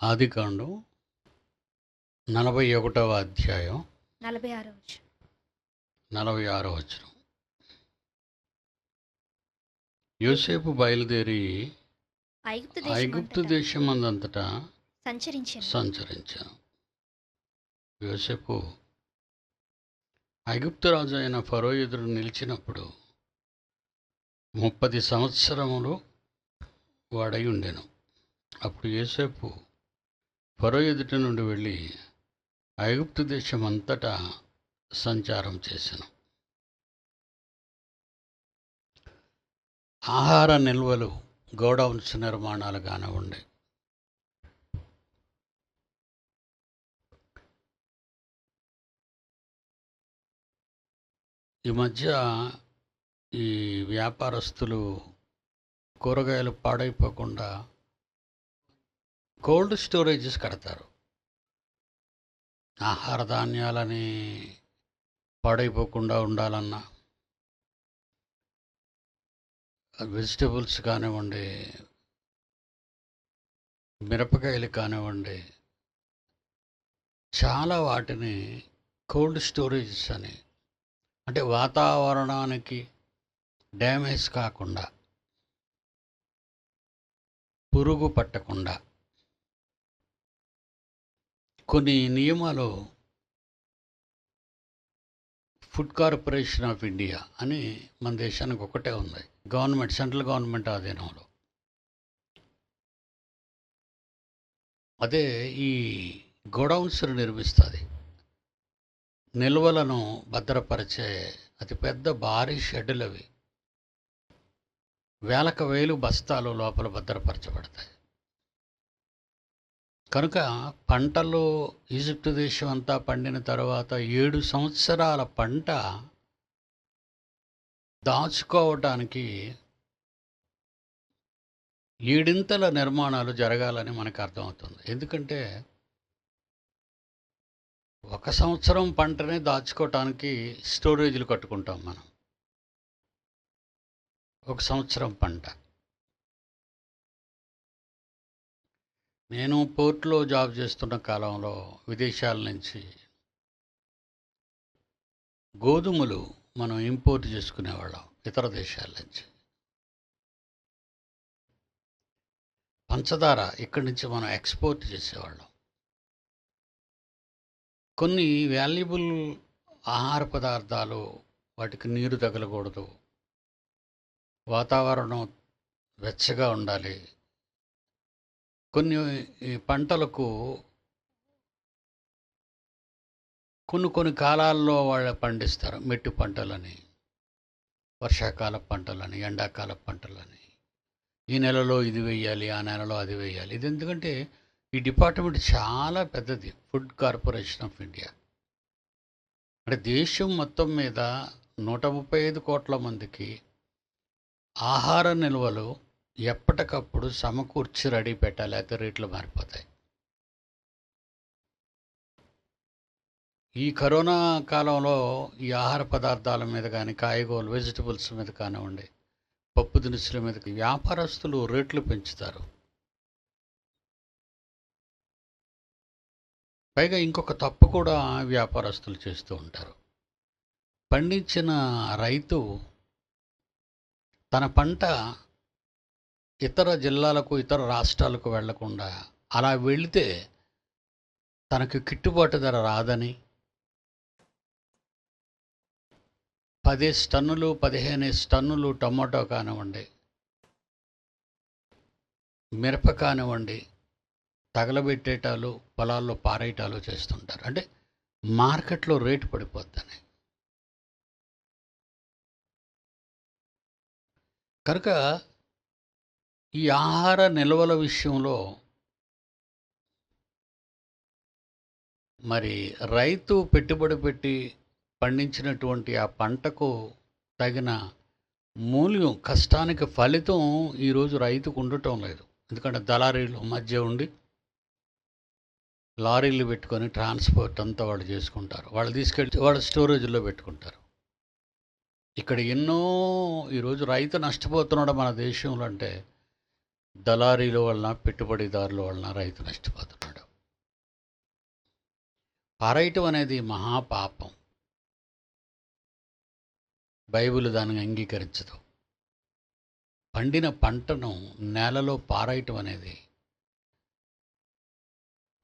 ఆదికాండం 41వ అధ్యాయం 46వ వచనం. యోసేపు బయలుదేరి ఐగుప్తు దేశమందంతటా సంచరించాను. యోసేపు ఐగుప్తు రాజు అయిన ఫరో ఎదురు నిలిచినప్పుడు 30 సంవత్సరములు వాడై ఉండెను. అప్పుడు యోసేపు ఫరో ఎదుట నుండి వెళ్ళి ఐగుప్తు దేశం అంతటా సంచారం చేశాను. ఆహార నిల్వలు, గోడౌన్స్ నిర్మాణాలు కానివ్వండి, ఈ మధ్య ఈ వ్యాపారస్తులు కూరగాయలు పాడైపోకుండా కోల్డ్ స్టోరేజెస్ కడతారు. ఆహార ధాన్యాలని పాడైపోకుండా ఉండాలన్నా, వెజిటబుల్స్ కానివ్వండి, మిరపకాయలు కానివ్వండి, చాలా వాటిని కోల్డ్ స్టోరేజెస్ అని, అంటే వాతావరణానికి డ్యామేజ్ కాకుండా, పురుగు పట్టకుండా కొన్ని నియమాలు ఫుడ్ కార్పొరేషన్ ఆఫ్ ఇండియా అని మన దేశానికి ఒకటే ఉంది. గవర్నమెంట్, సెంట్రల్ గవర్నమెంట్ ఆధీనంలో. అదే ఈ గోడౌన్స్ను నిర్మిస్తుంది. నిల్వలను భద్రపరిచే అతిపెద్ద భారీ షెడ్డులు అవి. వేలకు వేలు బస్తాలు లోపల భద్రపరచబడతాయి. కనుక పంటలు ఈజిప్టు దేశం అంతా పండిన తర్వాత 7 సంవత్సరాల పంట దాచుకోవటానికి 7 నిర్మాణాలు జరగాలని మనకు అర్థమవుతుంది. ఎందుకంటే 1 సంవత్సరం పంటనే దాచుకోవటానికి స్టోరేజీలు కట్టుకుంటాం మనం. 1 సంవత్సరం పంట. నేను పోర్ట్లో జాబ్ చేస్తున్న కాలంలో విదేశాల నుంచి గోధుమలు మనం ఇంపోర్ట్ చేసుకునేవాళ్ళం ఇతర దేశాల నుంచి. పంచదార ఇక్కడి నుంచి మనం ఎక్స్పోర్ట్ చేసేవాళ్ళం. కొన్ని వాల్యుబుల్ ఆహార పదార్థాలు, వాటికి నీరు తగలకూడదు, వాతావరణం వెచ్చగా ఉండాలి. కొన్ని పంటలకు కొన్ని కాలాల్లో వాళ్ళు పండిస్తారు. మెట్టు పంటలని, వర్షాకాల పంటలని, ఎండాకాల పంటలని. ఈ నెలలో ఇది వేయాలి, ఆ నెలలో అది వేయాలి. ఇది ఎందుకంటే ఈ డిపార్ట్మెంట్ చాలా పెద్దది, ఫుడ్ కార్పొరేషన్ ఆఫ్ ఇండియా. అంటే దేశం మొత్తం మీద 135 కోట్ల మందికి ఆహార నిల్వలు ఎప్పటికప్పుడు సమకూర్చి రెడీ పెట్టాలి, అయితే రేట్లు మారిపోతాయి. ఈ కరోనా కాలంలో ఈ ఆహార పదార్థాల మీద కానీ, కాయగూరలు, వెజిటబుల్స్ మీద కానివ్వండి, పప్పు దినుసుల మీద వ్యాపారస్తులు రేట్లు పెంచుతారు. పైగా ఇంకొక తప్పు కూడా వ్యాపారస్తులు చేస్తూ ఉంటారు. పండించిన రైతు తన పంట ఇతర జిల్లాలకు, ఇతర రాష్ట్రాలకు వెళ్లకుండా, అలా వెళితే తనకు గిట్టుబాటు ధర రాదని 10 టన్నులు, 15 టన్నులు టమాటో కానివ్వండి, మిరప కానివ్వండి, తగలబెట్టేటాలు, పొలాల్లో పారేయటాలు చేస్తుంటారు. అంటే మార్కెట్లో రేటు పడిపోద్దని. కనుక ఈ ఆహార నిల్వల విషయంలో మరి రైతు పెట్టుబడి పెట్టి పండించినటువంటి ఆ పంటకు తగిన మూల్యం, కష్టానికి ఫలితం ఈరోజు రైతుకు ఉండటం లేదు. ఎందుకంటే దళారీలు మధ్య ఉండి లారీలు పెట్టుకొని ట్రాన్స్పోర్ట్ అంతా వాళ్ళు చేసుకుంటారు. వాళ్ళు తీసుకెళ్ళి వాళ్ళ స్టోరేజ్లో పెట్టుకుంటారు. ఇక్కడ ఎన్నో ఈరోజు రైతు నష్టపోతున్నాడు మన దేశంలో. అంటే దళారీల వలన, పెట్టుబడిదారుల వలన రైతు నష్టపోతున్నాడు. పారేయటం అనేది మహాపాపం. బైబిల్ దాన్ని అంగీకరించదు. పండిన పంటను నేలలో పారేయటం అనేది,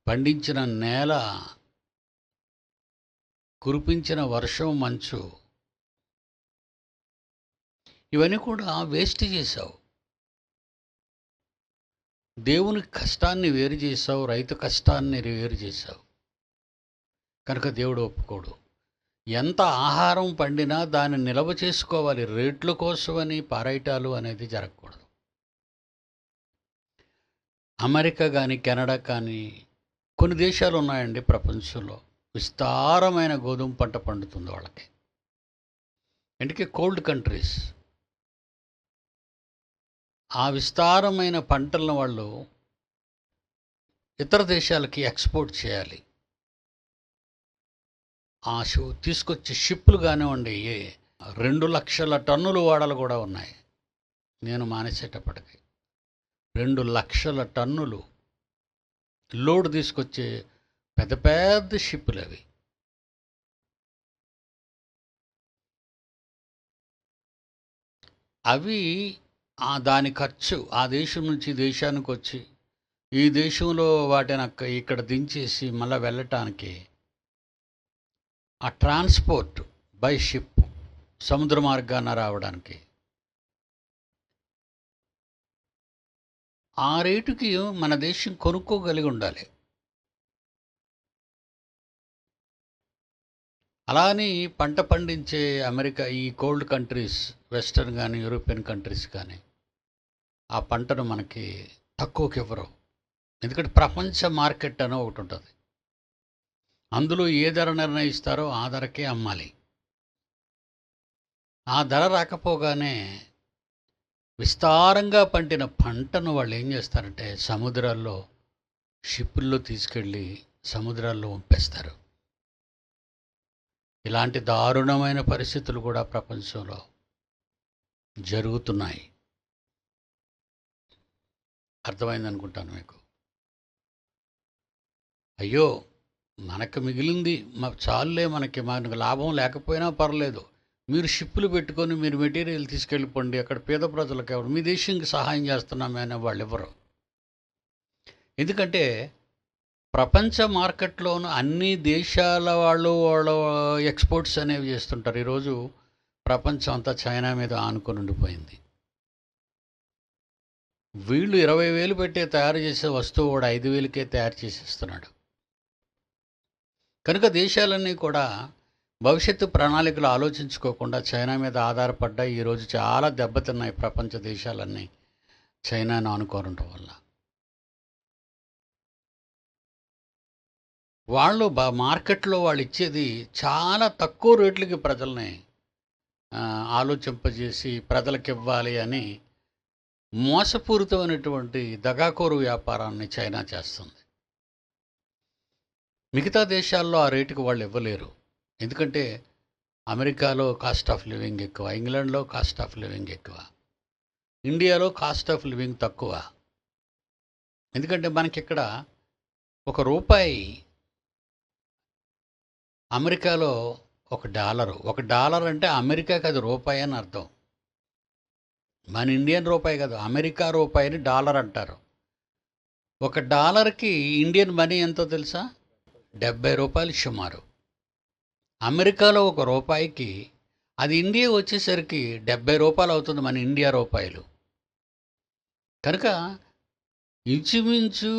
పండించిన నేల, కురిపించిన వర్షం, మంచు, ఇవన్నీ కూడా వేస్ట్ చేశావు. దేవుని కష్టాన్ని వేరు చేశావు, రైతు కష్టాన్ని వేరు చేశావు. కనుక దేవుడు ఒప్పుకోడు. ఎంత ఆహారం పండినా దాన్ని నిల్వ చేసుకోవాలి. రేట్ల కోసమని పారేయటాలు అనేది జరగకూడదు. అమెరికా కానీ, కెనడా కానీ, కొన్ని దేశాలు ఉన్నాయండి ప్రపంచంలో, విస్తారమైన గోధుమ పంట పండుతుంది వాళ్ళకి. ఎందుకే కోల్డ్ కంట్రీస్. ఆ విస్తారమైన పంటలను వాళ్ళు ఇతర దేశాలకి ఎక్స్పోర్ట్ చేయాలి. ఆ తీసుకొచ్చే షిప్పులు కానివ్వండి, 2,00,000 టన్నులు వాడలు కూడా ఉన్నాయి. నేను మానేసేటప్పటికి 2,00,000 టన్నులు లోడ్ తీసుకొచ్చే పెద్ద పెద్ద షిప్పులు అవి. అవి దాని ఖర్చు ఆ దేశం నుంచి దేశానికి వచ్చి ఈ దేశంలో వాటిని ఇక్కడ దించేసి మళ్ళీ వెళ్ళటానికి ఆ ట్రాన్స్పోర్ట్ బై షిప్ సముద్ర మార్గాన రావడానికి ఆ రేటుకి మన దేశం కొనుక్కోగలిగి ఉండాలి. అలాని పంట పండించే అమెరికా, ఈ కోల్డ్ కంట్రీస్, వెస్టర్న్ కానీ యూరోపియన్ కంట్రీస్ కానీ ఆ పంటను మనకి తక్కువకి ఇవ్వరు. ఎందుకంటే ప్రపంచ మార్కెట్ అని ఒకటి ఉంటుంది. అందులో ఏ ధర నిర్ణయిస్తారో ఆ ధరకే అమ్మాలి. ఆ ధర రాకపోగానే విస్తారంగా పండిన పంటను వాళ్ళు ఏం చేస్తారంటే సముద్రాల్లో, షిప్పుల్లో తీసుకెళ్ళి సముద్రాల్లో ఉంపేస్తారు. ఇలాంటి దారుణమైన పరిస్థితులు కూడా ప్రపంచంలో జరుగుతున్నాయి. అర్థమైందనుకుంటాను మీకు. అయ్యో, మనకు మిగిలింది చాలులే, మనకు లాభం లేకపోయినా పర్లేదు, మీరు షిప్పులు పెట్టుకొని మీరు మెటీరియల్ తీసుకెళ్ళిపోండి, అక్కడ పేద ప్రజలకు ఎవరు, మీ దేశానికి సహాయం చేస్తున్నామే అనే వాళ్ళు ఎవరు. ఎందుకంటే ప్రపంచ మార్కెట్లోనూ అన్ని దేశాల వాళ్ళు ఎక్స్పోర్ట్స్ అనేవి చేస్తుంటారు. ఈరోజు ప్రపంచం అంతా చైనా మీద ఆనుకొని ఉండిపోయింది. వీళ్ళు 20,000 పెట్టి తయారు చేసే వస్తువు కూడా 5,000కే తయారు చేసేస్తున్నాడు. కనుక దేశాలన్నీ కూడా భవిష్యత్తు ప్రణాళికలు ఆలోచించుకోకుండా చైనా మీద ఆధారపడ్డాయి. ఈరోజు చాలా దెబ్బతిన్నాయి ప్రపంచ దేశాలన్నీ చైనాను ఆనుకోవడం వల్ల. వాళ్ళు మార్కెట్లో వాళ్ళు ఇచ్చేది చాలా తక్కువ రేట్లకి ప్రజల్ని ఆలోచింపజేసి ప్రజలకు ఇవ్వాలి అని మోసపూరితమైనటువంటి దగాకోరు వ్యాపారాన్ని చైనా చేస్తుంది. మిగతా దేశాల్లో ఆ రేటుకి వాళ్ళు ఇవ్వలేరు. ఎందుకంటే అమెరికాలో కాస్ట్ ఆఫ్ లివింగ్ ఎక్కువ, ఇంగ్లాండ్లో కాస్ట్ ఆఫ్ లివింగ్ ఎక్కువ, ఇండియాలో కాస్ట్ ఆఫ్ లివింగ్ తక్కువ. ఎందుకంటే మనకిక్కడ ₹1 అమెరికాలో $1 అంటే అమెరికాకి అది రూపాయి అని అర్థం. మన ఇండియన్ రూపాయి కాదు, అమెరికా రూపాయిని డాలర్ అంటారు. $1కి ఇండియన్ మనీ ఎంతో తెలుసా? ₹70 సుమారు. అమెరికాలో ₹1కి అది ఇండియా వచ్చేసరికి ₹70 అవుతుంది, మన ఇండియా రూపాయలు. కనుక ఇంచుమించు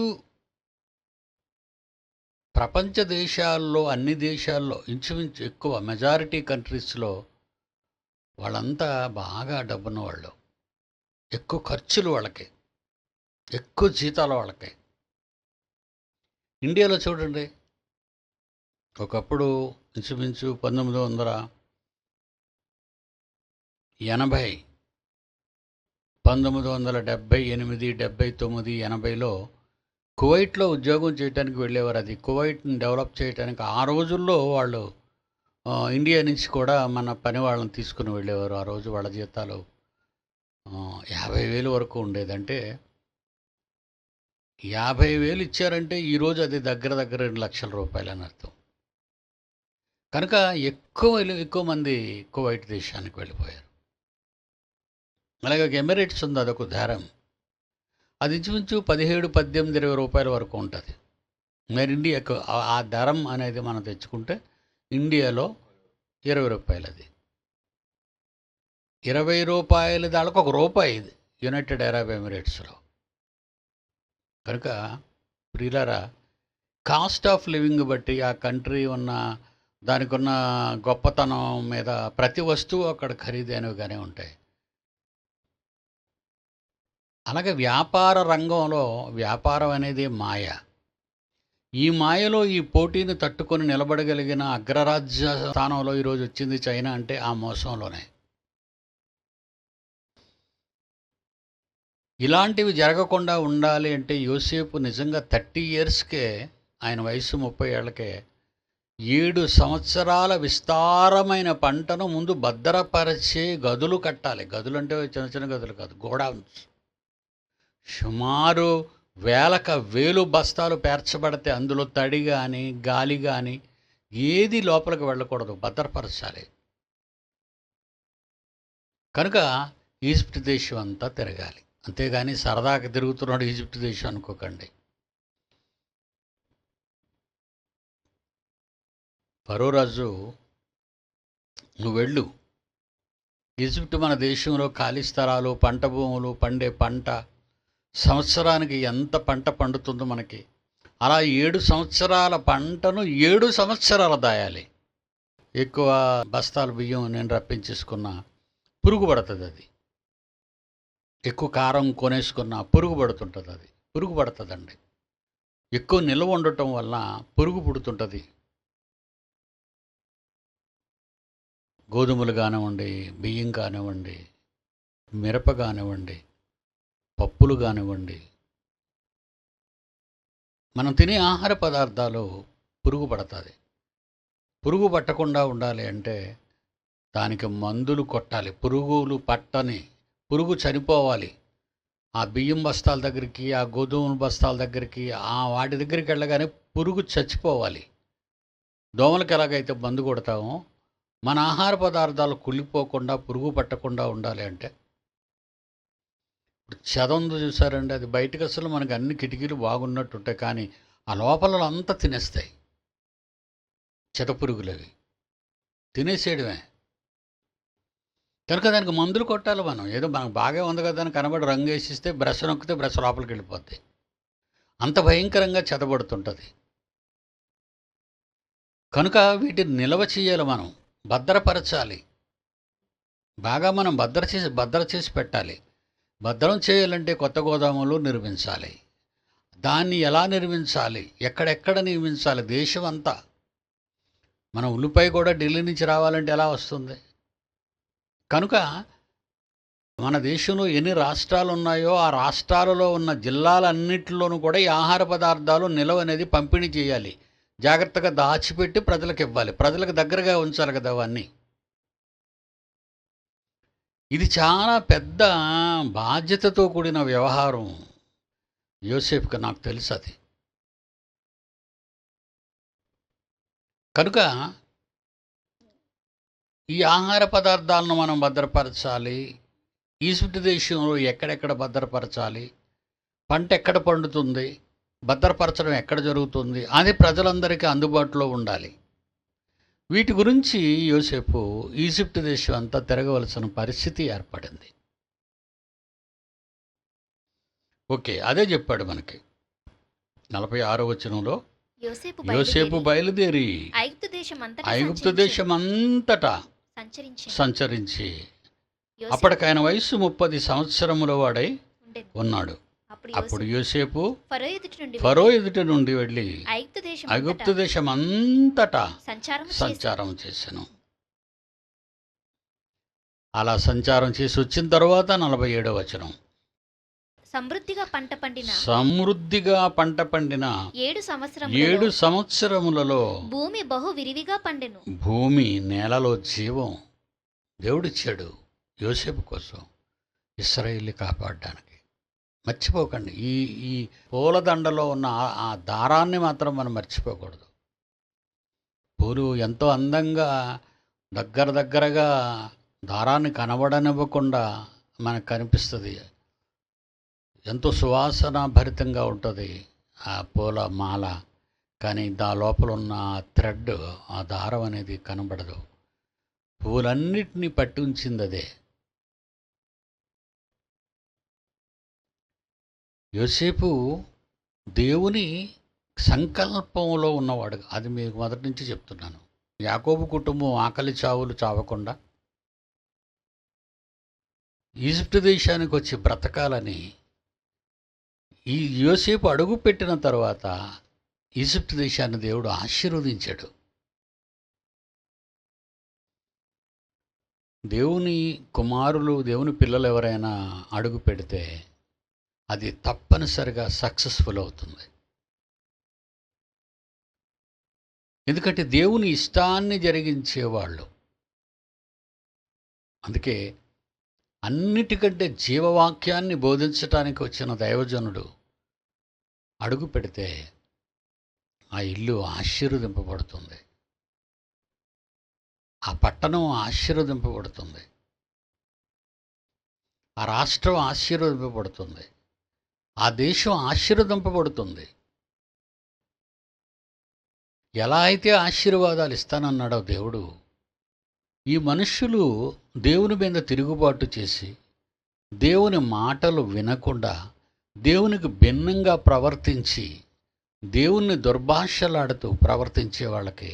ప్రపంచ దేశాల్లో, అన్ని దేశాల్లో ఇంచుమించు ఎక్కువ మెజారిటీ కంట్రీస్లో వాళ్ళంతా బాగా డబ్బున్న వాళ్ళు, ఎక్కువ ఖర్చులు వాళ్ళకి, ఎక్కువ జీతాలు వాళ్ళకి. ఇండియాలో చూడండి, ఒకప్పుడు ఇంచుమించు 1980, 1978, 79, 80లో కువైట్లో ఉద్యోగం చేయడానికి వెళ్ళేవారు. అది కువైట్ని డెవలప్ చేయడానికి ఆ రోజుల్లో వాళ్ళు ఇండియా నుంచి కూడా మన పని వాళ్ళని తీసుకుని వెళ్ళేవారు. ఆ రోజు వాళ్ళ జీతాలు 50,000 వరకు ఉండేదంటే 50,000 ఇచ్చారంటే ఈరోజు అది దగ్గర దగ్గర 2,00,000 రూపాయలని అర్థం. కనుక ఎక్కువ మంది కువైట్ దేశానికి వెళ్ళిపోయారు. అలాగే ఒక ఎమిరేట్స్ ఉంది, అదొక ఉదాహరణ. అది ఇంచుమించు 17, 18, 20 రూపాయల వరకు ఉంటుంది. మరి ఇండియాకు ఆ ధరం అనేది మనం తెచ్చుకుంటే ఇండియాలో 20 రూపాయలు. అది 20 రూపాయల దానికి ₹1 ఇది యునైటెడ్ అరబ్ ఎమిరేట్స్లో. కనుక ప్రియులారా, కాస్ట్ ఆఫ్ లివింగ్ బట్టి ఆ కంట్రీ ఉన్న దానికి ఉన్న గొప్పతనం మీద ప్రతి వస్తువు అక్కడ ఖరీదైనవిగానే ఉంటాయి. అలాగే వ్యాపార రంగంలో వ్యాపారం అనేది మాయ. ఈ మాయలో ఈ పోటీని తట్టుకొని నిలబడగలిగిన అగ్రరాజ్య స్థానంలో ఈరోజు వచ్చింది చైనా అంటే ఆ మోసంలోనే. ఇలాంటివి జరగకుండా ఉండాలి అంటే యోసేపు నిజంగా 30 ఇయర్స్కే, ఆయన వయసు 30 ఏళ్ళకే 7 సంవత్సరాల విస్తారమైన పంటను ముందు భద్రపరిచే గదులు కట్టాలి. గదులు అంటే చిన్న చిన్న గదులు కాదు, గోడౌన్స్. సుమారు వేలు బస్తాలు పేర్చబడితే అందులో తడి కానీ గాలి కానీ ఏది లోపలికి వెళ్ళకూడదు, భద్రపరచాలి. కనుక ఈజిప్ట్ దేశం అంతా తిరగాలి, అంతేగాని సరదాగా తిరుగుతున్నాడు ఈజిప్ట్ దేశం అనుకోకండి. ఫరో రాజు, నువ్వు వెళ్ళు, ఈజిప్ట్ మన దేశంలో ఖాళీ స్థలాలు, పంట భూములు, పండే పంట సంవత్సరానికి ఎంత పంట పండుతుందో మనకి, అలా 7 సంవత్సరాల పంటను 7 సంవత్సరాలు దాయాలి. ఎక్కువ బస్తాలు బియ్యం నేను రప్పించేసుకున్నా పురుగు పడుతుంది. అది ఎక్కువ కారం కొనేసుకున్నా పురుగు పడుతుంటుంది. అది పురుగు పడుతుందండి. ఎక్కువ నిల్వ ఉండటం వల్ల పురుగు పుడుతుంటుంది. గోధుమలు కానివ్వండి, బియ్యం కానివ్వండి, మిరప కానివ్వండి, పప్పులు కానివ్వండి, మనం తినే ఆహార పదార్థాలు పురుగు పడుతుంది. పురుగు పట్టకుండా ఉండాలి అంటే దానికి మందులు కొట్టాలి. పురుగులు పట్టని, పురుగు చనిపోవాలి. ఆ బియ్యం బస్తాల దగ్గరికి, ఆ గోధుమ బస్తాల దగ్గరికి, వాటి దగ్గరికి వెళ్ళగానే పురుగు చచ్చిపోవాలి. దోమలకు ఎలాగైతే మందు కొడతామో మన ఆహార పదార్థాలు కుళ్ళిపోకుండా, పురుగు పట్టకుండా ఉండాలి అంటే, ఇప్పుడు చెదందు చూసారండి, అది బయటకు అసలు మనకు అన్ని కిటికీలు బాగున్నట్టు ఉంటాయి, కానీ ఆ లోపల అంతా తినేస్తాయి. చెదపురుగులు అవి తినేసేయడమే. కనుక దానికి మందులు కొట్టాలి మనం. ఏదో మనకు బాగా ఉంది కదా అని కనబడి రంగు వేసిస్తే బ్రష్ నొక్కితే బ్రష్ లోపలికి వెళ్ళిపోద్ది. అంత భయంకరంగా చెదబడుతుంటుంది. కనుక వీటిని నిల్వ చేయాలి, మనం భద్రపరచాలి. బాగా మనం భద్ర చేసి పెట్టాలి. భద్రం చేయాలంటే కొత్త గోదాములు నిర్మించాలి. దాన్ని ఎలా నిర్మించాలి, ఎక్కడెక్కడ నిర్మించాలి, దేశం అంతా. మన ఉల్లిపాయ కూడా ఢిల్లీ నుంచి రావాలంటే ఎలా వస్తుంది? కనుక మన దేశంలో ఎన్ని రాష్ట్రాలు ఉన్నాయో ఆ రాష్ట్రాలలో ఉన్న జిల్లాలన్నింటిలోనూ కూడా ఈ ఆహార పదార్థాలు నిల్వ అనేది పంపిణీ చేయాలి. జాగ్రత్తగా దాచిపెట్టి ప్రజలకు ఇవ్వాలి. ప్రజలకు దగ్గరగా ఉంచాలి కదా అవన్నీ. ఇది చాలా పెద్ద బాధ్యతతో కూడిన వ్యవహారం యోసేపుకి, నాకు తెలుసు అది. కనుక ఈ ఆహార పదార్థాలను మనం భద్రపరచాలి. ఈజిప్ట్ దేశంలో ఎక్కడెక్కడ భద్రపరచాలి, పంట ఎక్కడ పండుతుంది, భద్రపరచడం ఎక్కడ జరుగుతుంది, అది ప్రజలందరికీ అందుబాటులో ఉండాలి. వీటి గురించి యోసేపు ఈజిప్ట్ దేశం అంతా తిరగవలసిన పరిస్థితి ఏర్పడింది. ఓకే, అదే చెప్పాడు మనకి 46వ వచనంలో, యోసేపు బయలుదేరి ఐగుప్తు దేశమంతటా సంచరించి అప్పటికి ఆయన వయసు 30 సంవత్సరముల వాడై ఉన్నాడు. అప్పుడు యోసేపు ఫరో ఎదుట నుండి వెళ్ళి ఐగుప్తు దేశం అంతటా సంచారం చేశాను. అలా సంచారం చేసి వచ్చిన తర్వాత 47వ వచనం, సమృద్ధిగా పంట పండిన 7 సంవత్సరములలో భూమి బహు విరివిగా పండెను. భూమి, నేలలో జీవం దేవుడిచ్చాడు యోసేపు కోసం, ఇశ్రాయేలుని కాపాడడానికి. మర్చిపోకండి. ఈ ఈ పూలదండలో ఉన్న ఆ దారాన్ని మాత్రం మనం మర్చిపోకూడదు. పూలు ఎంతో అందంగా దగ్గరగా దారాన్ని కనబడనివ్వకుండా మనకు కనిపిస్తుంది. ఎంతో సువాసన భరితంగా ఉంటుంది ఆ పూల మాల. కానీ లోపల ఉన్న థ్రెడ్, ఆ దారం అనేది కనబడదు. పూలన్నిటినీ పట్టి ఉంచింది అదే. యోసేపు దేవుని సంకల్పంలో ఉన్నవాడు. అది మీకు మొదటి నుంచి చెప్తున్నాను. యాకోబు కుటుంబం ఆకలి చావులు చావకుండా ఈజిప్ట్ దేశానికి వచ్చి బ్రతకాలని ఈ యోసేపు అడుగు పెట్టిన తర్వాత ఈజిప్ట్ దేశాన్ని దేవుడు ఆశీర్వదించాడు. దేవుని కుమారులు, దేవుని పిల్లలు ఎవరైనా అడుగు పెడితే అది తప్పనిసరిగా సక్సెస్ఫుల్ అవుతుంది. ఎందుకంటే దేవుని ఇష్టాన్ని జరిగించేవాళ్ళు. అందుకే అన్నిటికంటే జీవవాక్యాన్ని బోధించటానికి వచ్చిన దైవజనుడు అడుగు పెడితే ఆ ఇల్లు ఆశీర్వదింపబడుతుంది, ఆ పట్టణం ఆశీర్వదింపబడుతుంది, ఆ రాష్ట్రం ఆశీర్వదింపబడుతుంది, ఆ దేశం ఆశీర్వదింపబడుతుంది. ఎలా అయితే ఆశీర్వాదాలు ఇస్తానన్నాడో దేవుడు, ఈ మనుష్యులు దేవుని మీద తిరుగుబాటు చేసి దేవుని మాటలు వినకుండా దేవునికి భిన్నంగా ప్రవర్తించి దేవుణ్ణి దుర్భాషలాడుతూ ప్రవర్తించే వాళ్ళకి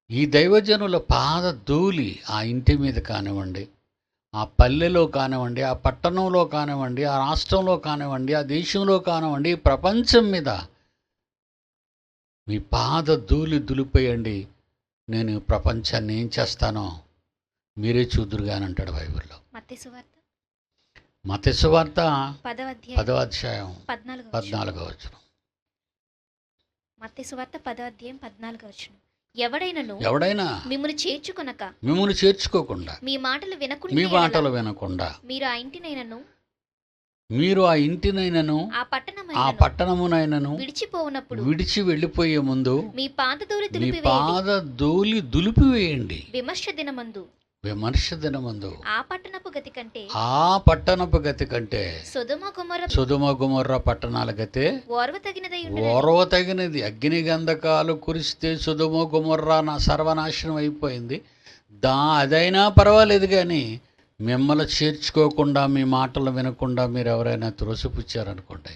ఈ దైవజనుల పాద ధూళి ఆ ఇంటి మీద కానివ్వండి, ఆ పల్లెలో కానివ్వండి, ఆ పట్టణంలో కానివ్వండి, ఆ రాష్ట్రంలో కానివ్వండి, ఆ దేశంలో కానివ్వండి, ప్రపంచం మీద మీ పాద ధూళి దులిపేయండి, నేను ప్రపంచాన్ని ఏం చేస్తానో మీరే చూదురుగా అని అంటాడు బైబిల్లో. మత్తయి సువార్త 10వ అధ్యాయం 14వ వచనం. మత్తయి సువార్త 10వ అధ్యాయం 14వ వచనం. ఎవడైనా మిమ్మును చేర్చుకోకుండా మీ మాటలు వినకుండా మీరు ఆ ఇంటినైనను ఆ పట్టణమునైనను విడిచి వెళ్ళిపోయే ముందు మీ పాద ధూళి దులిపివేయండి. విమర్శ దినమందు ఆ పట్టణపు గతి కంటే సొదొమ గొమొర్రా పట్టణాల గతే ఓర్వతగినది. అగ్ని గంధకాలు కురిస్తే సొదొమ గొమొర్రా సర్వనాశనం అయిపోయింది. అదైనా పర్వాలేదు, కానీ మిమ్మల్ని చేర్చుకోకుండా మీ మాటలు వినకుండా మీరు ఎవరైనా త్రోసిపుచ్చారనుకోండి,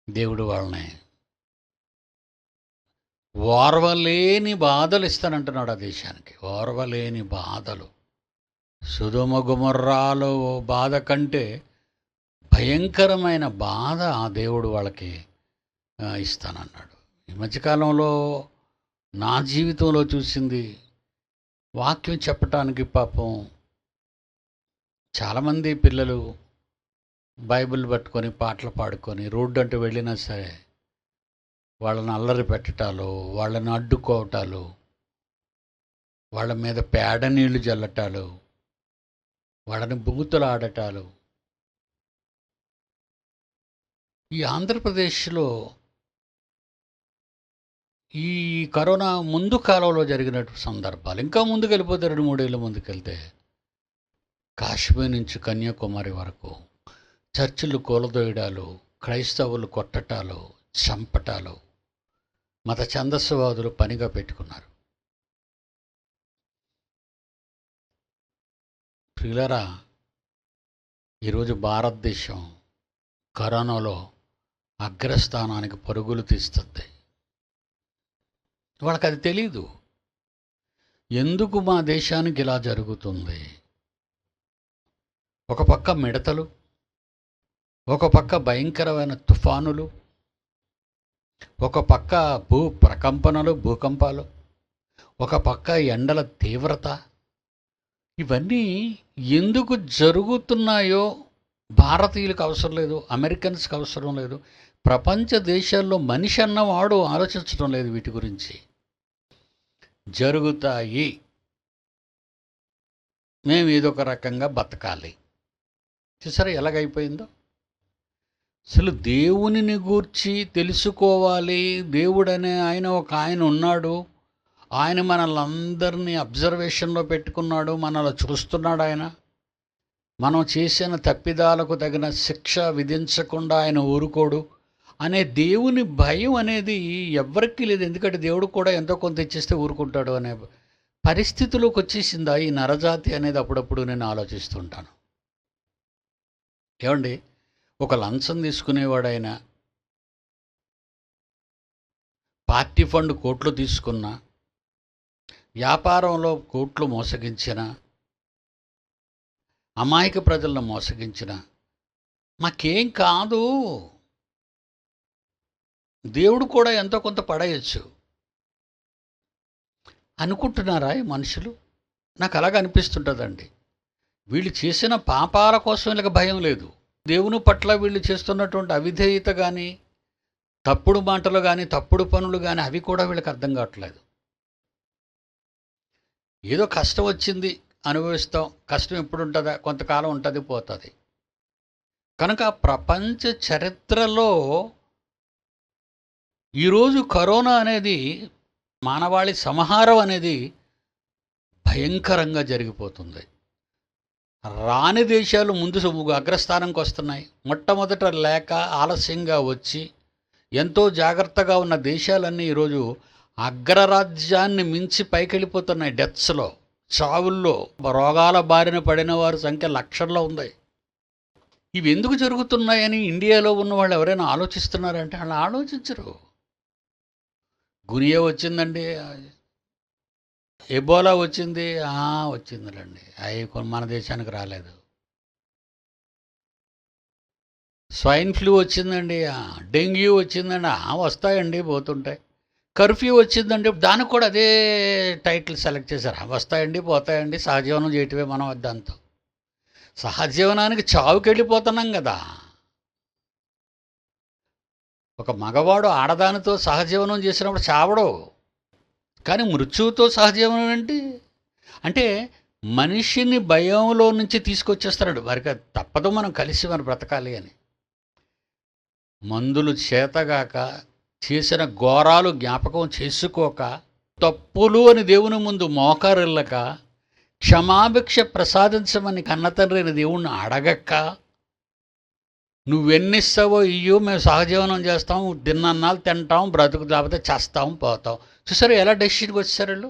దేవుడు వాళ్ళని ఓర్వలేని బాధలు ఇస్తానంటున్నాడు ఆ దేశానికి. ఓర్వలేని బాధలు. సొదొమ గొమొర్రాలో బాధ కంటే భయంకరమైన బాధ ఆ దేవుడు వాళ్ళకి ఇస్తానన్నాడు. ఈ మధ్యకాలంలో నా జీవితంలో చూసింది, వాక్యం చెప్పటానికి పాపం చాలామంది పిల్లలు బైబిల్ పట్టుకొని పాటలు పాడుకొని రోడ్డు అంటూ వెళ్ళినా సరే వాళ్ళని అల్లరి పెట్టటాలు, వాళ్ళని అడ్డుకోవటాలు, వాళ్ళ మీద పేడ నీళ్లు జల్లటాలు, వాళ్ళని బూతులు ఆడటాలు. ఈ ఆంధ్రప్రదేశ్లో ఈ కరోనా ముందు కాలంలో జరిగినట్టు సందర్భాలు, ఇంకా ముందుకు వెళ్ళిపోతే 2-3 ఏళ్ళ ముందుకెళ్తే కాశ్మీర్ నుంచి కన్యాకుమారి వరకు చర్చిలు కూలదోయడాలు, క్రైస్తవులు కొట్టటాలు, చంపటాలు మత ఛందస్సువాదులు పనిగా పెట్టుకున్నారు. ప్రియులరా, ఈరోజు భారతదేశం కరోనాలో అగ్రస్థానానికి పరుగులు తీస్తుంది. వాళ్ళకి అది తెలీదు. ఎందుకు మా దేశానికి ఇలా జరుగుతుంది? ఒక పక్క మిడతలు, ఒక పక్క భయంకరమైన తుఫానులు, ఒక పక్క భూకంపాలు, ఒక పక్క ఎండల తీవ్రత. ఇవన్నీ ఎందుకు జరుగుతున్నాయో భారతీయులకు అవసరం లేదు, అమెరికన్స్కి అవసరం లేదు, ప్రపంచ దేశాల్లో మనిషి అన్నవాడు ఆలోచించడం లేదు వీటి గురించి. జరుగుతాయి, మేము ఏదో ఒక రకంగా బతకాలి. చూసారా ఎలాగైపోయిందో? అసలు దేవునిని గూర్చి తెలుసుకోవాలి. దేవుడనే ఆయన ఉన్నాడు. ఆయన మనల్ని అబ్జర్వేషన్లో పెట్టుకున్నాడు. మనల్ని చూస్తున్నాడు ఆయన. మనం చేసిన తప్పిదాలకు తగిన శిక్ష విధించకుండా ఆయన ఊరుకోడు అనే దేవుని భయం అనేది ఎవ్వరికీ లేదు. ఎందుకంటే దేవుడు కూడా ఎంతో కొంత ఇచ్చేస్తే ఊరుకుంటాడు అనే పరిస్థితిలోకి వచ్చేసిందా ఈ నరజాతి అనేది అప్పుడప్పుడు నేను ఆలోచిస్తుంటాను. ఏమండి, ఒక లంచం తీసుకునేవాడైనా, పార్టీ ఫండ్ కోట్లు తీసుకున్న, వ్యాపారంలో కోట్లు మోసగించిన, అమాయక ప్రజలను మోసగించిన, మాకేం కాదు, దేవుడు కూడా ఎంతో కొంత పడేయచ్చు అనుకుంటున్నారా ఈ మనుషులు? నాకు అలాగ అనిపిస్తుంటుందండి. వీళ్ళు చేసిన పాపాల కోసం వీళ్ళకి భయం లేదు. దేవుని పట్ల వీళ్ళు చేస్తున్నటువంటి అవిధేయత కానీ, తప్పుడు మాటలు కానీ, తప్పుడు పనులు కానీ అవి కూడా వీళ్ళకి అర్థం కావట్లేదు. ఏదో కష్టం వచ్చింది అనుభవిస్తాం. కష్టం ఎప్పుడు ఉంటుందా? కొంతకాలం ఉంటుంది, పోతుంది. కనుక ప్రపంచ చరిత్రలో ఈరోజు కరోనా అనేది, మానవాళి సంహారం అనేది భయంకరంగా జరిగిపోతుంది. రాని దేశాలు ముందు అగ్రస్థానంకి వస్తున్నాయి. మొట్టమొదట లేక ఆలస్యంగా వచ్చి ఎంతో జాగ్రత్తగా ఉన్న దేశాలన్నీ ఈరోజు అగ్రరాజ్యాన్ని మించి పైకెళ్ళిపోతున్నాయి. డెత్స్లో, చావుల్లో, రోగాల బారిన పడిన వారి సంఖ్య లక్షల్లో ఉంది. ఇవి ఎందుకు జరుగుతున్నాయని ఇండియాలో ఉన్న వాళ్ళు ఎవరైనా ఆలోచిస్తున్నారంటే వాళ్ళు ఆలోచించరు. గునియా వచ్చిందండి, ఎబోలా వచ్చింది, వచ్చిందిలేండి, అవి మన దేశానికి రాలేదు. స్వైన్ ఫ్లూ వచ్చిందండి, డెంగ్యూ వచ్చిందండి, వస్తాయండి, పోతుంటాయి. కర్ఫ్యూ వచ్చిందండి, దానికి కూడా అదే టైటిల్ సెలెక్ట్ చేశారు. వస్తాయండి, పోతాయండి, సహజీవనం చేయటమే మనం దాంతో. సహజీవనానికి చావుకి వెళ్ళిపోతున్నాం కదా. ఒక మగవాడు ఆడదానితో సహజీవనం చేసినప్పుడు చావడు, కానీ మృత్యువుతో సహజీవనం ఏంటి అంటే మనిషిని భయంలో నుంచి తీసుకొచ్చేస్తున్నాడు. వారికి తప్పదు, మనం కలిసి మనం బ్రతకాలి అని. మందులు చేతగాక, చేసిన ఘోరాలు జ్ఞాపకం చేసుకోక, తప్పులు అని దేవుని ముందు మోకారిల్లక, క్షమాభిక్ష ప్రసాదించమని కన్నతండ్రి అయిన దేవుణ్ణి అడగక్క, నువ్వెన్నిస్తావో ఇయ్యో, మేము సహజీవనం చేస్తాం, తిన్నన్నాళ్ళు తింటాం, బ్రతుకు లేకపోతే చేస్తాం, పోతాం. చూసారు ఎలా డెసిషన్కి వచ్చారు వీళ్ళు?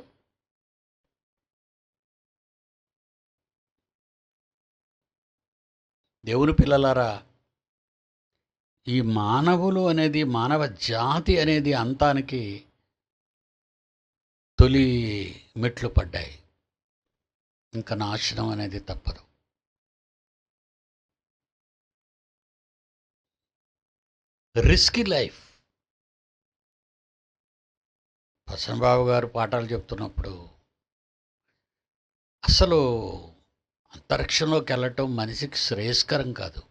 దేవుని పిల్లలారా, ఈ మానవులు అనేది, మానవ జాతి అనేది అంతానికి తొలి మెట్లు పడ్డాయి. ఇంకా నాశనం అనేది తప్పదు. Risky life. ప్రసన్నబాబు గారు పాఠాలు చెప్తున్నప్పుడు అసలు అంతరిక్షంలోకి వెళ్ళటం మనిషికి శ్రేయస్కరం కాదు.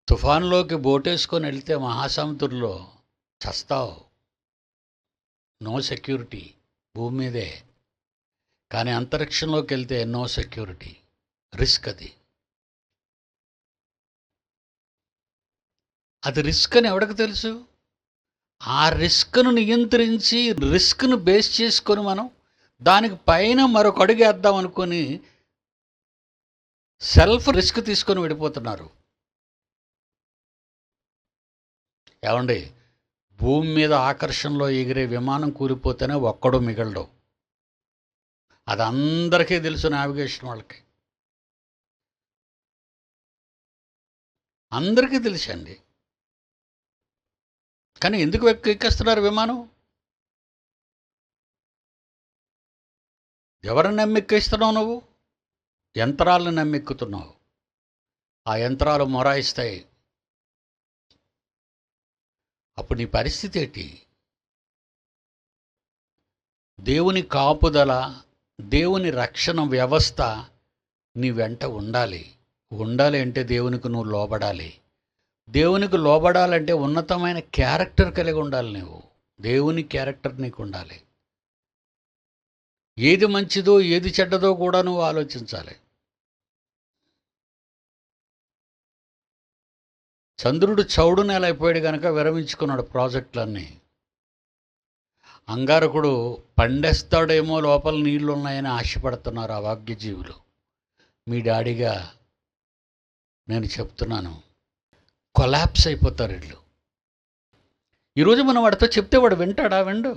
తుఫాన్లోకి బోటేసుకొని వెళ్తే మహాసముద్రంలో చస్తావు, నో సెక్యూరిటీ, భూమి మీదే. కానీ అంతరిక్షంలోకి వెళ్తే నో సెక్యూరిటీ, రిస్క్. అది రిస్క్ అని ఎవరికి తెలుసు? ఆ రిస్క్ను నియంత్రించి, రిస్క్ను బేస్ చేసుకొని మనం దానికి పైన మరొక అడుగు వేద్దాం అనుకొని సెల్ఫ్ రిస్క్ తీసుకొని వెళ్ళిపోతున్నారు. ఏమండి, భూమి మీద ఆకర్షణలో ఎగిరే విమానం కూలిపోతేనే ఒక్కడో మిగలడు. అది అందరికీ తెలుసు, నావిగేషన్ వాళ్ళకి అందరికీ తెలుసండి. కానీ ఎందుకు ఎక్కేస్తున్నారు విమానం? ఎవరిని నమ్మెక్కిస్తున్నావు నువ్వు? యంత్రాలను నమ్మెక్కుతున్నావు. ఆ యంత్రాలు మొరాయిస్తాయి. అప్పుడు నీ పరిస్థితి ఏంటి? దేవుని కాపుదల, దేవుని రక్షణ వ్యవస్థ నీ వెంట ఉండాలి. ఉండాలి అంటే దేవునికి నువ్వు లోబడాలి. దేవునికి లోబడాలంటే ఉన్నతమైన క్యారెక్టర్ కలిగి ఉండాలి. నువ్వు దేవుని క్యారెక్టర్ నీకు ఉండాలి. ఏది మంచిదో ఏది చెడ్డదో కూడా నువ్వు ఆలోచించాలి. చంద్రుడు చౌడు నేల అయిపోయాడు కనుక విరమించుకున్నాడు ప్రాజెక్టులన్నీ. అంగారకుడు పండేస్తాడేమో, లోపల నీళ్లు ఉన్నాయని ఆశపడుతున్నారు అవాగ్యజీవులు. మీ డాడీగా నేను చెప్తున్నాను, కొలాప్స్ అయిపోతారు వీళ్ళు. ఈరోజు మనం వాడితో చెప్తే వాడు వింటాడా? విండు.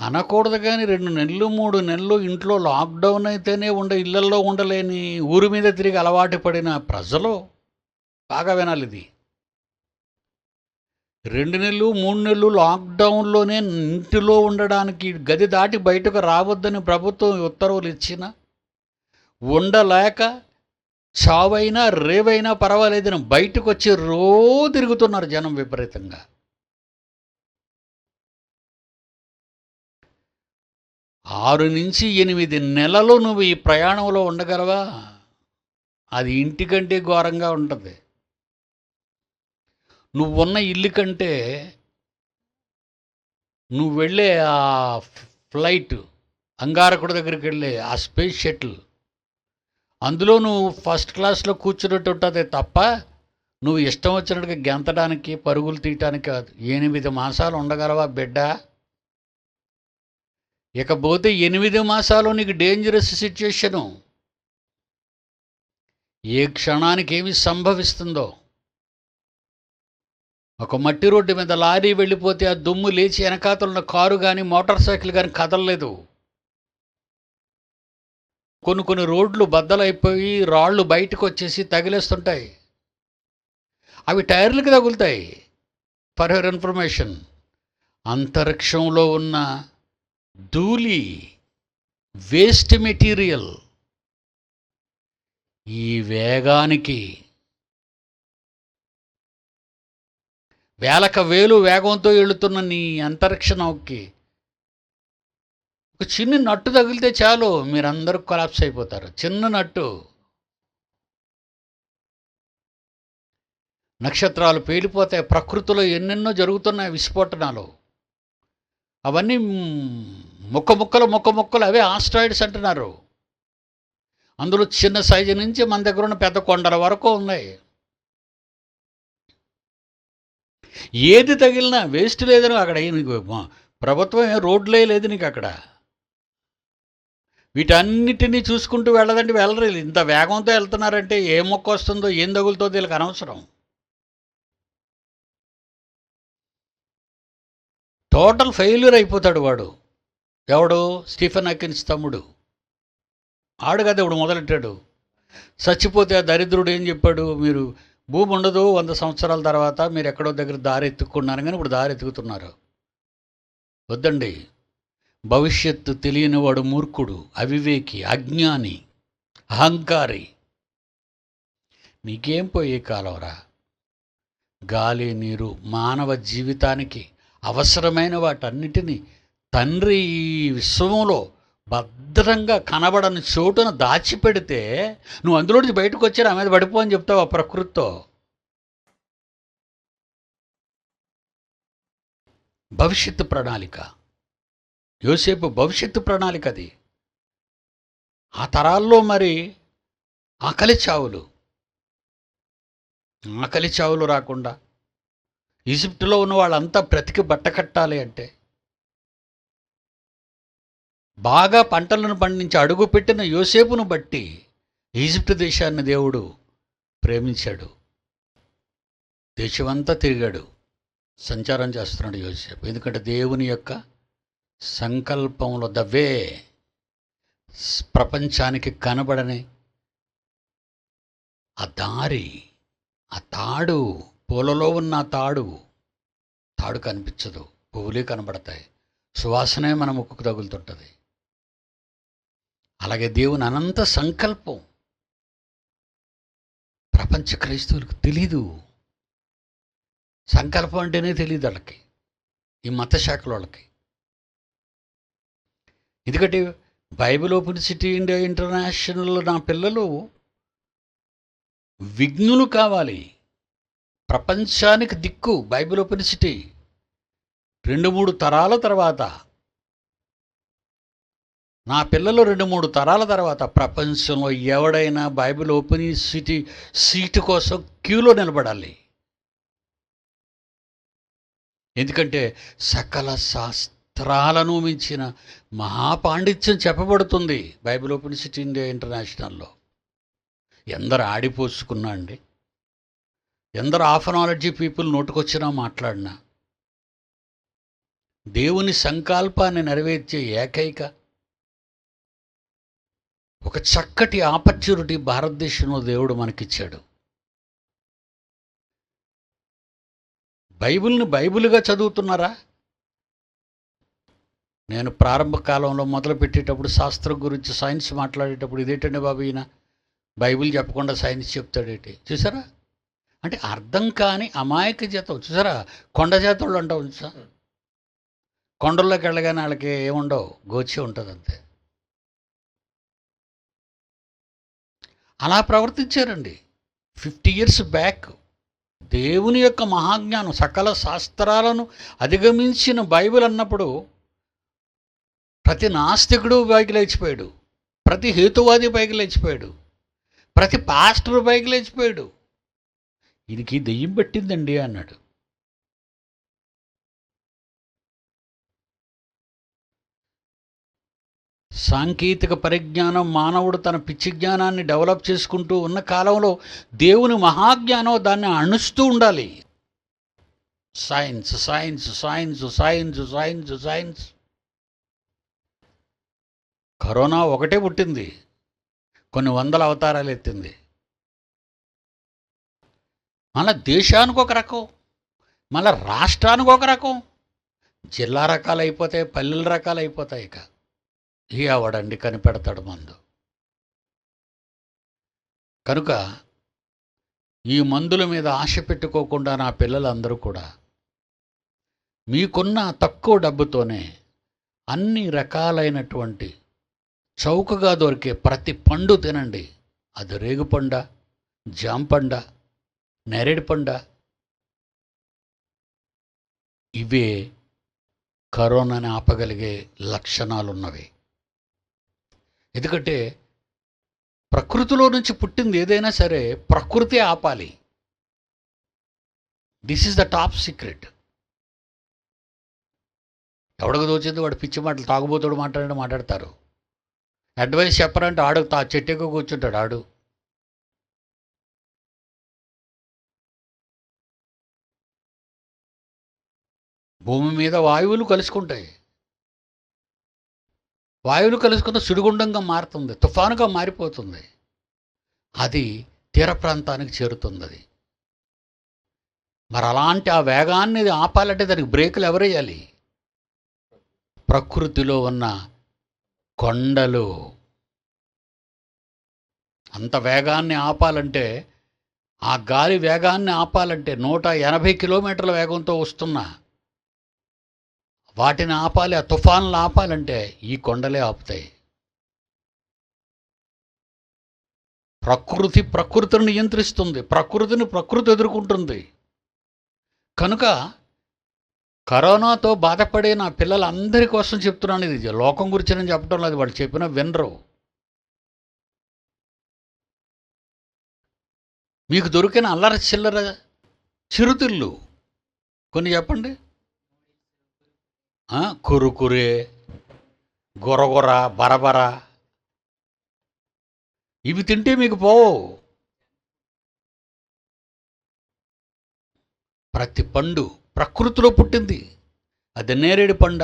అనకూడదు కానీ 2 నెలలు 3 నెలలు ఇంట్లో లాక్డౌన్ అయితేనే ఇళ్లల్లో ఉండలేని ఊరి మీద తిరిగి అలవాటు పడిన ప్రజలు బాగా వినాలి ఇది. 2 నెలలు 3 నెలలు లాక్డౌన్లోనే ఇంటిలో ఉండడానికి, గది దాటి బయటకు రావద్దని ప్రభుత్వం ఉత్తర్వులు ఇచ్చిన, ఉండలేక చావైనా రేవైనా పర్వాలేదని బయటకు వచ్చి తిరుగుతున్నారు జనం విపరీతంగా. ఆరు నుంచి 8 నెలలు నువ్వు ఈ ప్రయాణంలో ఉండగలవా? అది ఇంటికంటే ఘోరంగా ఉంటుంది. నువ్వున్న ఇల్లు కంటే నువ్వు వెళ్ళే ఆ ఫ్లైట్, అంగారకుడి దగ్గరికి వెళ్ళే ఆ స్పేస్ షటిల్, అందులో నువ్వు ఫస్ట్ క్లాస్లో కూర్చున్నట్టు ఉంటుంది తప్ప నువ్వు ఇష్టం వచ్చినట్టుగా గెంతడానికి, పరుగులు తీయటానికి కాదు. 8 మాసాలు ఉండగలవా బిడ్డ? ఇకపోతే 8 మాసాలు నీకు డేంజరస్ సిచ్యుయేషను. ఏ క్షణానికి ఏమి సంభవిస్తుందో. ఒక మట్టి రోడ్డు మీద లారీ వెళ్ళిపోతే ఆ దుమ్ము లేచి వెనకాతలున్న కారు కానీ మోటార్ సైకిల్ కానీ కదలలేదు. కొన్ని రోడ్లు బద్దలైపోయి రాళ్ళు బయటకు వచ్చేసి తగిలేస్తుంటాయి. అవి టైర్లకు తగులుతాయి. ఫర్ యువర్ ఇన్ఫర్మేషన్, అంతరిక్షంలో ఉన్న ధూళి, వేస్ట్ మెటీరియల్ ఈ వేగానికి వేలు వేగంతో వెళుతున్న నీ అంతరిక్ష నౌకకి ఒక చిన్న నట్టు తగిలితే చాలు, మీరందరూ కొలాప్స్ అయిపోతారు. చిన్న నట్టు. నక్షత్రాలు పేలిపోతాయి. ప్రకృతిలో ఎన్నెన్నో జరుగుతున్నాయి విస్ఫోటనాలు. అవన్నీ ముక్కలు అవే ఆస్ట్రాయిడ్స్ అంటున్నారు. అందులో చిన్న సైజు నుంచి మన దగ్గర ఉన్న పెద్ద కొండల వరకు ఉన్నాయి. ఏది తగిలినా వేస్ట్ లేదని అక్కడ నీకు ప్రభుత్వం రోడ్లే లేదు నీకు అక్కడ. వీటన్నిటినీ చూసుకుంటూ వెళ్ళదంటే వెళ్ళరు. ఇంత వేగంతో వెళ్తున్నారంటే ఏ మొక్క వస్తుందో ఏం తగులుతుందో వీళ్ళకి అనవసరం. టోటల్ ఫెయిల్యూర్ అయిపోతాడు వాడు. ఎవడు? స్టీఫెన్ హాకిన్స్ తమ్ముడు. ఆడు కదా ఇప్పుడు మొదలెట్టాడు. చచ్చిపోతే ఆ దరిద్రుడు ఏం చెప్పాడు? మీరు భూమి ఉండదు 100 సంవత్సరాల తర్వాత, మీరు ఎక్కడో దగ్గర దారి ఎత్తుక్కున్నారు. కానీ ఇప్పుడు దారి ఎత్తుకుతున్నారు. వద్దండి. భవిష్యత్తు తెలియనివాడు మూర్ఖుడు, అవివేకి, అజ్ఞాని, అహంకారి. నీకేం పోయే కాలంరా? గాలి, నీరు, మానవ జీవితానికి అవసరమైన వాటన్నిటినీ తండ్రి ఈ విశ్వంలో భద్రంగా కనబడని చోటున దాచిపెడితే నువ్వు అందులోంచి బయటకు వచ్చి నా మీద పడిపో అని చెప్తావు ఆ ప్రకృతితో. భవిష్యత్తు ప్రణాళిక, యోసేపు భవిష్యత్తు ప్రణాళిక అది. ఆ తరాల్లో మరి ఆకలి చావులు రాకుండా ఈజిప్టులో ఉన్న వాళ్ళంతా బ్రతికి బట్ట కట్టాలి అంటే, బాగా పంటలను పండించి అడుగుపెట్టిన యోసేపును బట్టి ఈజిప్టు దేశాన్ని దేవుడు ప్రేమించాడు. దేశమంతా తిరిగాడు, సంచారం చేస్తున్నాడు యోసేపు. ఎందుకంటే దేవుని యొక్క సంకల్పంలో దవ్వే ప్రపంచానికి కనబడని ఆ దారి, ఆ తాడు, పూలలో ఉన్న తాడు కనిపించదు, పువ్వులే కనబడతాయి, సువాసనే మన ముక్కుకు తగులుతుంటుంది. అలాగే దేవుని అనంత సంకల్పం ప్రపంచ క్రైస్తవులకు తెలీదు. సంకల్పం అంటేనే తెలియదు వాళ్ళకి, ఈ మత శాఖల వాళ్ళకి. ఎందుకంటే Bible open city India international నా పిల్లలు విఘ్నులు కావాలి. ప్రపంచానికి దిక్కు బైబిల్ ఓపెన్ సిటీ. 2-3 తరాల తర్వాత నా పిల్లలు 2-3 తరాల తర్వాత ప్రపంచంలో ఎవడైనా బైబిల్ ఓపెన్ సీటు కోసం క్యూలో నిలబడాలి. ఎందుకంటే సకల శాస్త్రాలను మించిన మహాపాండిత్యం చెప్పబడుతుంది బైబిల్ ఓపెన్ సిటీ ఇండియా ఇంటర్నేషనల్లో. ఎందరు ఆడిపోసుకున్నా అండి, ఎందరు హాఫ్ నాలెడ్జీ పీపుల్ నోటుకొచ్చినా మాట్లాడినా, దేవుని సంకల్పాన్ని నెరవేర్చే ఏకైక ఒక చక్కటి ఆపర్చునిటీ భారతదేశంలో దేవుడు మనకిచ్చాడు. బైబిల్ని బైబిల్గా చదువుతున్నారా? నేను ప్రారంభ కాలంలో మొదలు పెట్టేటప్పుడు శాస్త్రం గురించి సైన్స్ మాట్లాడేటప్పుడు ఇదేంటండి బాబు, ఈయన బైబిల్ చెప్పకుండా సైన్స్ చెప్తాడేంటి? చూసారా? అంటే అర్థం కాని అమాయక జాతం. చూసారా? కొండ జాతలు అంటావు. చూసా, కొండల్లోకి వెళ్ళగానే వాళ్ళకి ఏముండవు, గోచి ఉంటుంది అంతే. అలా ప్రవర్తించారండి 50 years బ్యాక్. దేవుని యొక్క మహాజ్ఞానం, సకల శాస్త్రాలను అధిగమించిన బైబిల్ అన్నప్పుడు ప్రతి నాస్తికుడు పైకి లేచిపోయాడు, ప్రతి హేతువాది పైకి లేచిపోయాడు, ప్రతి పాస్టర్ పైకి లేచిపోయాడు. ఈయనకి దెయ్యం పట్టిందండి అన్నాడు. సాంకేతిక పరిజ్ఞానం, మానవుడు తన పిచ్చి జ్ఞానాన్ని డెవలప్ చేసుకుంటూ ఉన్న కాలంలో దేవుని మహాజ్ఞానం దాన్ని అణుస్తూ ఉండాలి. Science science science science science science. Corona ఒకటే పుట్టింది, కొన్ని వందల అవతారాలు ఎత్తింది. మళ్ళా దేశానికి ఒక రకం, మళ్ళా రాష్ట్రానికి ఒక రకం, జిల్లా రకాలు అయిపోతాయి, పల్లెల రకాలు అయిపోతాయి. ఇక ఎవడండి కనిపెడతాడు మందు? కనుక ఈ మందుల మీద ఆశ పెట్టుకోకుండా నా పిల్లలందరూ కూడా మీకున్న తక్కువ డబ్బుతోనే అన్ని రకాలైనటువంటి చౌకగా దొరికే ప్రతి పండు తినండి. అది రేగుపండ, జాంపండ, నేరేడు పండ. ఇవే కరోనాని ఆపగలిగే లక్షణాలున్నవి. ఎందుకంటే ప్రకృతిలో నుంచి పుట్టింది ఏదైనా సరే ప్రకృతి ఆపాలి. This is the top secret. ఎవడకు దోచింది వాడు పిచ్చి మాటలు, తాగుబోతాడు మాట్లాడతారు. అడ్వైస్ చెప్పరంటే ఆడు చెట్టుకు కూర్చుంటాడు. ఆడు భూమి మీద వాయువులు కలుసుకుంటాయి. వాయువులు కలుసుకున్న సుడిగుండంగా మారుతుంది, తుఫానుగా మారిపోతుంది. అది తీర ప్రాంతానికి చేరుతుంది. అది మరి అలాంటి ఆ వేగాన్ని ఆపాలంటే దానికి బ్రేకులు ఎవరేయాలి? ప్రకృతిలో ఉన్న కొండలు. అంత వేగాన్ని ఆపాలంటే, ఆ గాలి వేగాన్ని ఆపాలంటే 180 కిలోమీటర్ల వేగంతో వస్తున్నా వాటిని ఆపాలి. ఆ తుఫాన్లు ఆపాలంటే ఈ కొండలే ఆపుతాయి. ప్రకృతిని నియంత్రిస్తుంది, ప్రకృతి ఎదుర్కొంటుంది. కనుక కరోనాతో బాధపడే నా పిల్లలందరి కోసం చెప్తున్నాను. ఇది లోకం గురించి నేను చెప్పడం లేదు, వాళ్ళు చెప్పినా వినరు. మీకు దొరికిన అల్లర చిల్లర చిరుతిళ్ళు కొన్ని చెప్పండి. కురుకురే, గొరగొర, బరబర, ఇవి తింటే మీకు పోవు. ప్రతి పండు ప్రకృతిలో పుట్టింది. అది నేరేడు పండ,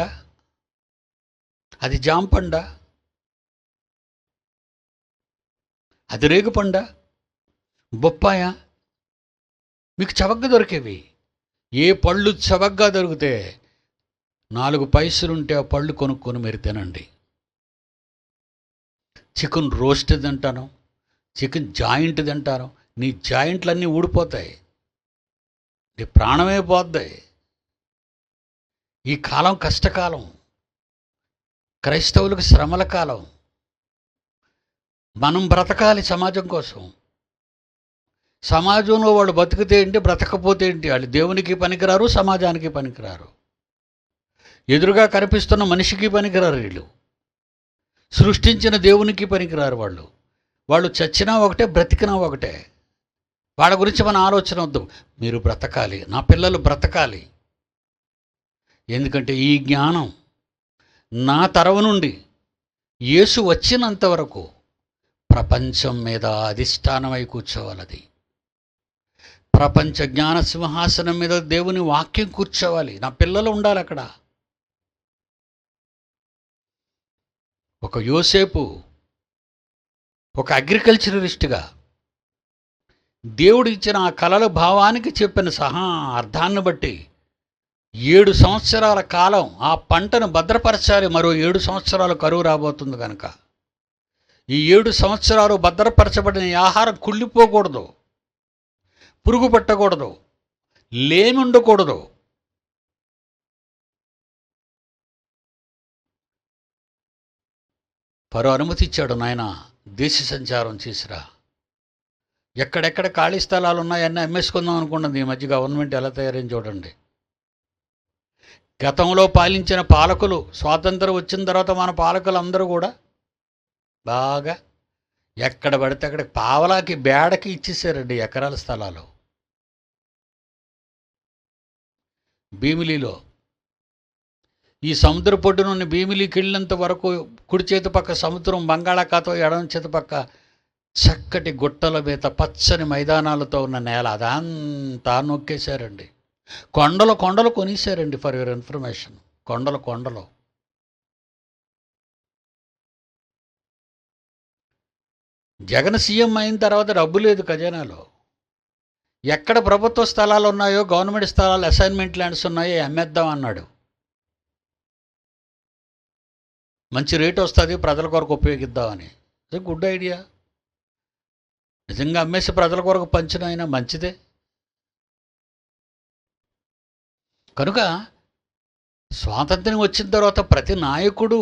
అది జాంపండ, అది రేగుపండ, బొప్పాయ, మీకు చవకగా దొరికేవి. ఏ పళ్ళు చవకగా దొరికితే 4 పైసలుంటే ఆ పళ్ళు కొనుక్కొని మీరు తినండి. చికెన్ రోస్ట్ తింటాను, చికెన్ జాయింట్ తింటాను, నీ జాయింట్లన్నీ ఊడిపోతాయి, నీ ప్రాణమే పోద్ది. ఈ కాలం కష్టకాలం, క్రైస్తవులకు శ్రమల కాలం. మనం బ్రతకాలి సమాజం కోసం. సమాజంలో వాళ్ళు బతికితే ఏంటి, బ్రతకపోతే ఏంటి? వాళ్ళు దేవునికి పనికిరారు, సమాజానికి పనికిరారు, ఎదురుగా కనిపిస్తున్న మనిషికి పనికిరారు. వీళ్ళు సృష్టించిన దేవునికి పనికిరారు వాళ్ళు. వాళ్ళు చచ్చినా ఒకటే, బ్రతికినా ఒకటే. వాళ్ళ గురించి మన ఆలోచన వద్దు. మీరు బ్రతకాలి, నా పిల్లలు బ్రతకాలి. ఎందుకంటే ఈ జ్ఞానం నా తరవ నుండి యేసు వచ్చినంత వరకు ప్రపంచం మీద అధిష్టానమై కూర్చోవాలది. ప్రపంచ జ్ఞాన సింహాసనం మీద దేవుని వాక్యం కూర్చోవాలి. నా పిల్లలు ఉండాలి అక్కడ. ఒక యోసేపు ఒక అగ్రికల్చరలిస్ట్గా దేవుడు ఇచ్చిన ఆ కలల భావానికి చెప్పిన అర్థాన్ని బట్టి 7 సంవత్సరాల కాలం ఆ పంటను భద్రపరచాలి. మరో 7 సంవత్సరాలు కరువు రాబోతుంది కనుక ఈ 7 సంవత్సరాలు భద్రపరచబడిన ఈ ఆహారం కుళ్ళిపోకూడదు, పురుగు పట్టకూడదు, లేమి ఉండకూడదు. ఫరో అనుమతి ఇచ్చాడు, నాయన దేశ సంచారం చేసిరా, ఎక్కడెక్కడ ఖాళీ స్థలాలు ఉన్నాయన్నీ అమ్మేసుకుందాం అనుకున్నది. ఈ మధ్య గవర్నమెంట్ ఎలా తయారైంది చూడండి. గతంలో పాలించిన పాలకులు, స్వాతంత్రం వచ్చిన తర్వాత మన పాలకులు అందరూ కూడా బాగా ఎక్కడ పడితే అక్కడ పావలాకి బేడకి ఇచ్చేసారండి ఎకరాల స్థలాలు. భీమిలిలో ఈ సముద్ర పొడ్డు నుండి భీమిలికి వెళ్ళినంత వరకు కుడి చేతి పక్క సముద్రం, బంగాళాఖాతం, ఎడమ చేతి పక్క చక్కటి గుట్టల మీద పచ్చని మైదానాలతో ఉన్న నేల అదంతా నొక్కేశారండి. కొండలు కొండలు కొనేశారండి. ఫర్ యువర్ ఇన్ఫర్మేషన్, కొండలు కొండలు. జగన్ సీఎం అయిన తర్వాత డబ్బు లేదు ఖజానాలో. ఎక్కడ ప్రభుత్వ స్థలాలు ఉన్నాయో, గవర్నమెంట్ స్థలాలు, అసైన్మెంట్ ల్యాండ్స్ ఉన్నాయో అమ్మేద్దాం అన్నాడు. మంచి రేటు వస్తుంది, ప్రజల కొరకు ఉపయోగిద్దామని. అది గుడ్ ఐడియా. నిజంగా అమ్మేసి ప్రజల కొరకు పంచిన అయినా మంచిదే. కనుక స్వాతంత్ర్యం వచ్చిన తర్వాత ప్రతి నాయకుడు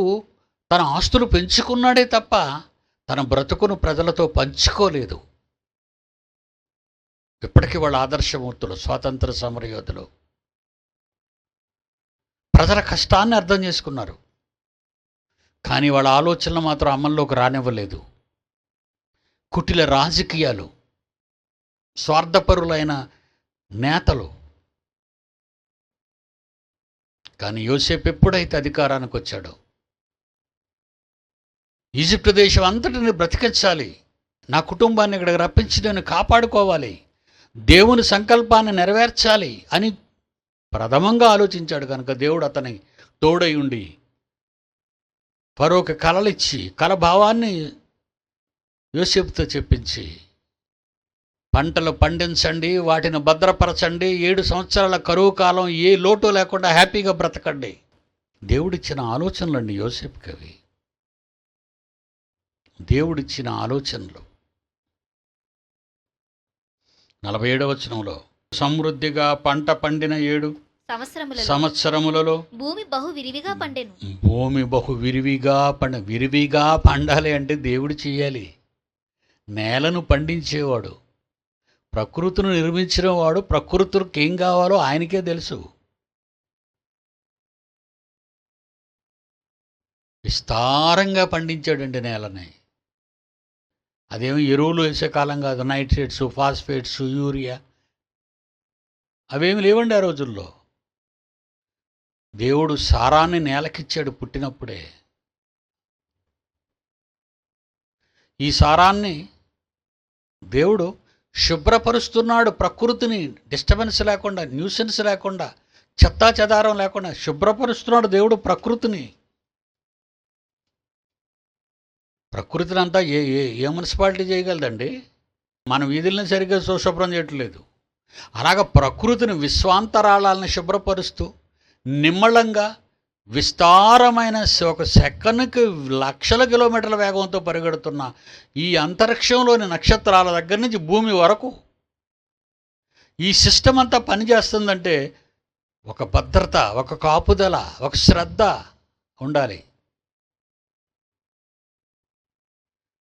తన ఆస్తులు పెంచుకున్నాడే తప్ప తన బ్రతుకును ప్రజలతో పంచుకోలేదు. ఇప్పటికీ వాళ్ళ ఆదర్శమూర్తులు, స్వాతంత్ర సమరయోధులు ప్రజల కష్టాన్ని అర్థం చేసుకున్నారు. కానీ వాళ్ళ ఆలోచనలు మాత్రం అమల్లోకి రానివ్వలేదు. కుటిల రాజకీయాలు, స్వార్థపరులైన నేతలు. కానీ యోసేపు ఎప్పుడైతే అధికారానికి వచ్చాడో, ఈజిప్ట్ దేశం అంతటిని బ్రతికించాలి, నా కుటుంబాన్ని ఇక్కడికి రప్పించి నేను కాపాడుకోవాలి, దేవుని సంకల్పాన్ని నెరవేర్చాలి అని ప్రథమంగా ఆలోచించాడు. కనుక దేవుడు అతని తోడై ఉండి ఫరోకి కలలిచ్చి, కల భావాన్ని యోసేపుతో చెప్పించి, పంటలు పండించండి, వాటిని భద్రపరచండి, 7 సంవత్సరాల కరువు కాలం ఏ లోటు లేకుండా హ్యాపీగా బ్రతకండి. దేవుడిచ్చిన ఆలోచనలండి యోసేపుకి అవి. దేవుడిచ్చిన ఆలోచనలు. 47వ వచనంలో, సమృద్ధిగా పంట పండిన 7 సంవత్సరములలో భూమి బహు విరివిగా పండెను. భూమి బహు విరివిగా విరివిగా పండాలి అంటే దేవుడు చేయాలి. నేలను పండించేవాడు, ప్రకృతిని నిర్మించిన వాడు, ప్రకృతికి ఏం కావాలో ఆయనకే తెలుసు. విస్తారంగా పండించాడండి నేలని. అదేమి ఎరువులు వేసే కాలం కాదు. నైట్రేట్స్, ఫాస్ఫేట్స్, యూరియా అవేమి లేవండి ఆ రోజుల్లో. దేవుడు సారాన్ని నేలకిచ్చాడు పుట్టినప్పుడే. ఈ సారాన్ని దేవుడు శుభ్రపరుస్తున్నాడు. ప్రకృతిని డిస్టర్బెన్స్ లేకుండా, న్యూసెన్స్ లేకుండా, చెత్తా చెదారం లేకుండా శుభ్రపరుస్తున్నాడు దేవుడు ప్రకృతిని. ప్రకృతిని అంతా ఏ మున్సిపాలిటీ చేయగలదండి? మన వీధుల్ని సరిగ్గా శుభ్రం చేయట్లేదు. అలాగ ప్రకృతిని, విశ్వాంతరాళాలను శుభ్రపరుస్తూ నిమ్మళంగా విస్తారమైన ఒక సెకనుకి లక్షల కిలోమీటర్ల వేగంతో పరిగెడుతున్న ఈ అంతరిక్షంలోని నక్షత్రాల దగ్గర నుంచి భూమి వరకు ఈ సిస్టమ్ అంతా పనిచేస్తుందంటే ఒక భద్రత, ఒక కాపుదల, ఒక శ్రద్ధ ఉండాలి.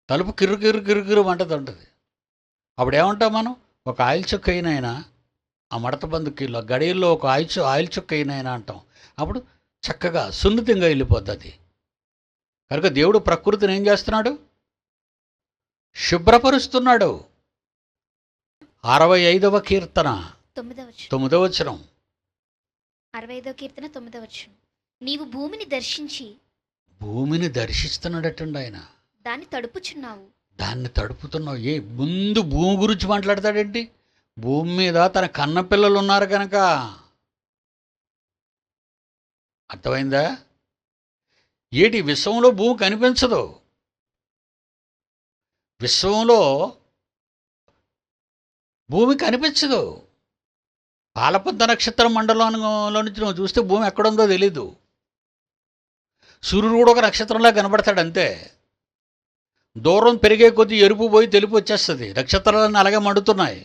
తలుపు కిర్రు మంటతుంటుంది. అప్పుడు ఏమంటాం మనం? ఒక ఆయిల్ చుక్క అయినైనా ఆ మడత బందుకీలో గడియల్లో ఒక ఆయిల్ చుక్క అయినైనా అంటాం. అప్పుడు చక్కగా సున్నితంగా వెళ్ళిపోద్ది. కనుక దేవుడు ప్రకృతిని ఏం చేస్తున్నాడు? శుభ్రపరుస్తున్నాడు. 65వ కీర్తన 9వ వచనం. 65వ కీర్తన 9వ వచనం. నీవు భూమిని దర్శించి, భూమిని దర్శిస్తున్నాడటండి ఆయన. దాన్ని తడుపుచున్నావు. దాన్ని తడుపుతున్నావు. ముందు భూమి గురించి మాట్లాడతాడేంటి? భూమి మీద తన కన్న పిల్లలు ఉన్నారు కనుక. అర్థమైందా? ఏటి విశ్వంలో భూమి కనిపించదు. విశ్వంలో భూమి కనిపించదు. పాలపద్ద నక్షత్ర మండలంలో నుంచి నువ్వు చూస్తే భూమి ఎక్కడుందో తెలీదు. సూర్యుడు కూడా ఒక నక్షత్రంలా కనబడతాడు అంతే. దూరం పెరిగే కొద్దీ ఎరుపు పోయి తెలుపు వచ్చేస్తుంది. నక్షత్రాలన్నీ అలాగే మండుతున్నాయి.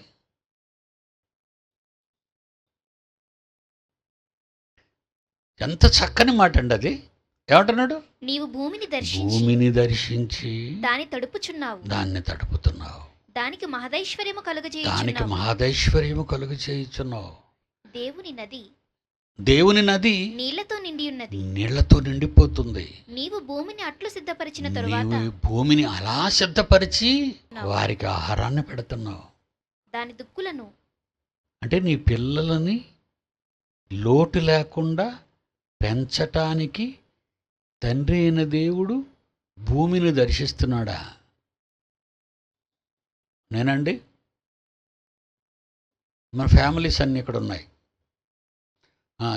ఎంత చక్కని మాట అండి అది. ఏమంటున్నాడు? నీవు భూమిని దర్శించి దాన్ని తడుపుతున్నావు. దానికి మహదైశ్వర్యము కలుగజేయుచున్నావు. దేవుని నది నీళ్లతో నిండిపోతుంది. నీవు భూమిని అట్లు సిద్ధపరిచిన తరువాత భూమిని అలా సిద్ధపరిచి వారికి ఆహారాన్ని పెడుతున్నావు. దాని దుక్కులను అంటే నీ పిల్లలని లోటు లేకుండా పెంచటానికి తండ్రి అయిన దేవుడు భూమిని దర్శిస్తున్నాడా? నేనండి, మన ఫ్యామిలీస్ అన్నీ ఇక్కడ ఉన్నాయి.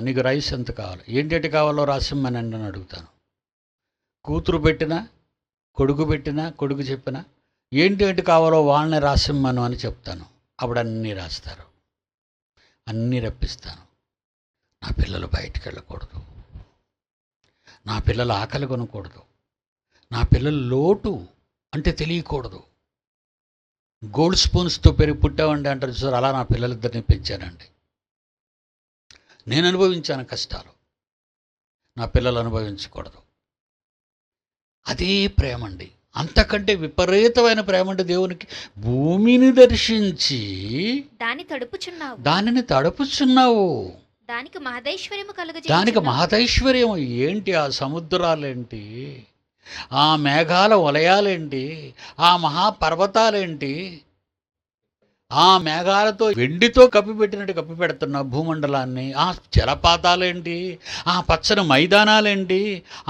నీకు రైస్ ఎంత కావాలి, ఏంటంటే కావాలో రాసిమ్మనండి అని అడుగుతాను. కూతురు పెట్టినా కొడుకు పెట్టినా కొడుకు చెప్పినా ఏంటి కావాలో వాళ్ళని రాసిమ్మను అని చెప్తాను. అప్పుడు అన్నీ రాస్తారు, అన్నీ రప్పిస్తాను. నా పిల్లలు బయటికి వెళ్ళకూడదు, నా పిల్లలు ఆకలి కొనకూడదు, నా పిల్లలు లోటు అంటే తెలియకూడదు. గోల్డ్ స్పూన్స్తో పెరిగి పుట్టామండి అంటారు చూసారు, అలా నా పిల్లలిద్దరిని పెంచానండి. నేను అనుభవించాను కష్టాలు, నా పిల్లలు అనుభవించకూడదు. అదే ప్రేమ అండి. అంతకంటే విపరీతమైన ప్రేమ అంటే దేవునికి. భూమిని దర్శించి దానిని తడుపుచున్నావు. దానికి మహదైశ్వర్యం ఏంటి? ఆ సముద్రాలేంటి, ఆ మేఘాల వలయాలేంటి, ఆ మహాపర్వతాలేంటి, ఆ మేఘాలతో వెండితో కప్పిపెట్టినట్టు కప్పిపెడుతున్న భూమండలాన్ని, ఆ జలపాతాలేంటి, ఆ పచ్చని మైదానాలేంటి,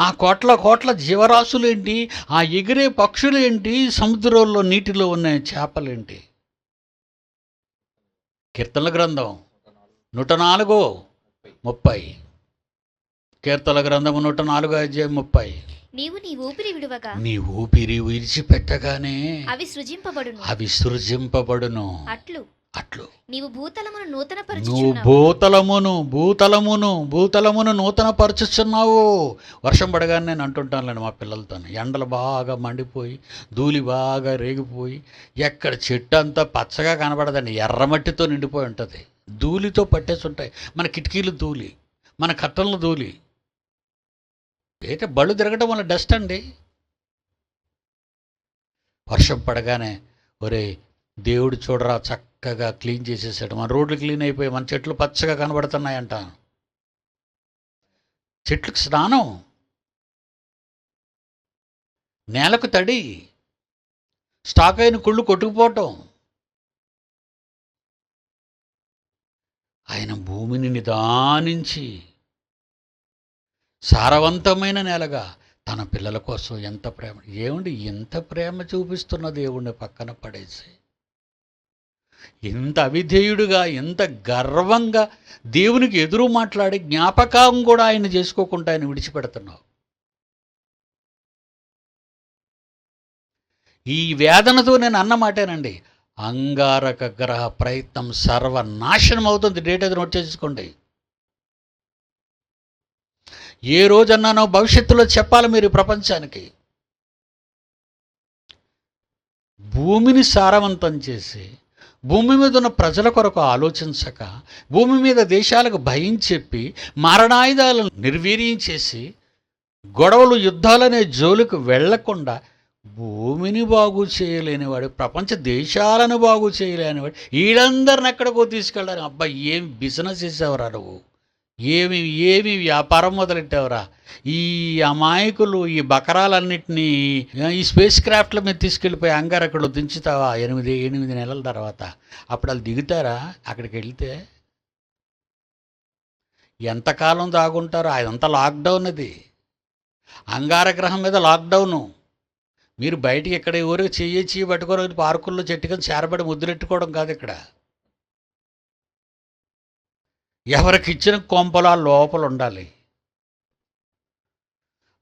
ఆ కోట్ల కోట్ల జీవరాశులేంటి, ఆ ఎగిరే పక్షులేంటి, సముద్రంలో నీటిలో ఉన్న చేపలేంటి. కీర్తనల గ్రంథం 104:30. కీర్తనల గ్రంథము 104:30. నీవు నీ ఊపిరి విడిచిపెట్టగానే అవి సృజింపబడును. అట్లు నీవు భూతలమును నూతనపరచుచున్నావు. వర్షం పడగానే నేను అంటుంటానులేండి మా పిల్లలతో, ఎండలు బాగా మండిపోయి ధూళి బాగా రేగిపోయి ఎక్కడ చెట్టు అంతా పచ్చగా కనబడదండి, ఎర్రమట్టితో నిండిపోయి ఉంటుంది. ధూళితో పట్టేసి ఉంటాయి మన కిటికీలు ధూళి, మన కట్టలు ధూళి. ఏంటంటే బళ్ళు తిరగటం వల్ల డస్ట్ అండి. వర్షం పడగానే ఒరే దేవుడు చూడరా చక్కగా క్లీన్ చేసేసాడు, మన రోడ్లు క్లీన్ అయిపోయి మన చెట్లు పచ్చగా కనబడుతున్నాయంట. చెట్లకు స్నానం, నేలకు తడి, స్టాక్ అయిన కుళ్ళు కొట్టుకుపోవటం. ఆయన భూమిని నిదానించి సారవంతమైన నేలగా తన పిల్లల కోసం ఎంత ప్రేమ. ఏమండి, ఎంత ప్రేమ చూపిస్తున్న దేవుణ్ణి పక్కన పడేసి, ఎంత అవిధేయుడుగా, ఎంత గర్వంగా దేవునికి ఎదురు మాట్లాడి జ్ఞాపకం కూడా ఆయన చేసుకోకుండా ఆయన విడిచిపెడుతున్నావు. ఈ వేదనతో నేను అన్నమాటేనండి, అంగారక గ్రహ ప్రయత్నం సర్వనాశనం అవుతుంది. డేట్ అది నోట్ చేసుకోండి. ఏ రోజన్నానో భవిష్యత్తులో చెప్పాలి మీరు ప్రపంచానికి. భూమిని సారవంతం చేసి, భూమి మీద ఉన్న ప్రజల కొరకు ఆలోచించక, భూమి మీద దేశాలకు భయం చెప్పి, మారణాయుధాలను నిర్వీర్యం చేసి, గొడవలు యుద్ధాలనే జోలికి వెళ్లకుండా భూమిని బాగు చేయలేనివాడు, ప్రపంచ దేశాలను బాగు చేయలేనివాడు, వీళ్ళందరిని ఎక్కడికో తీసుకెళ్ళారు. అబ్బా, ఏం బిజినెస్ చేసేవరా నువ్వు, ఏమి ఏమి వ్యాపారం మొదలెట్టావురా? ఈ అమాయకులు ఈ బకరాలన్నింటినీ ఈ స్పేస్ క్రాఫ్ట్ల మీద తీసుకెళ్ళిపోయి అంగారకుడు దించుతావా 8 నెలల తర్వాత? అప్పుడు వాళ్ళు దిగుతారా? అక్కడికి వెళ్తే ఎంతకాలం దాగుంటారో? అదంతా లాక్డౌన్. అది అంగారగ్రహం మీద లాక్డౌను. మీరు బయటికి ఎక్కడ ఊరికి చెయ్యి పట్టుకోరు, పార్కుల్లో చెట్టుకొని చేరబడి ముద్దులెట్టుకోవడం కాదు. ఇక్కడ ఎవరికి ఇచ్చిన కొంపలా లోపల ఉండాలి.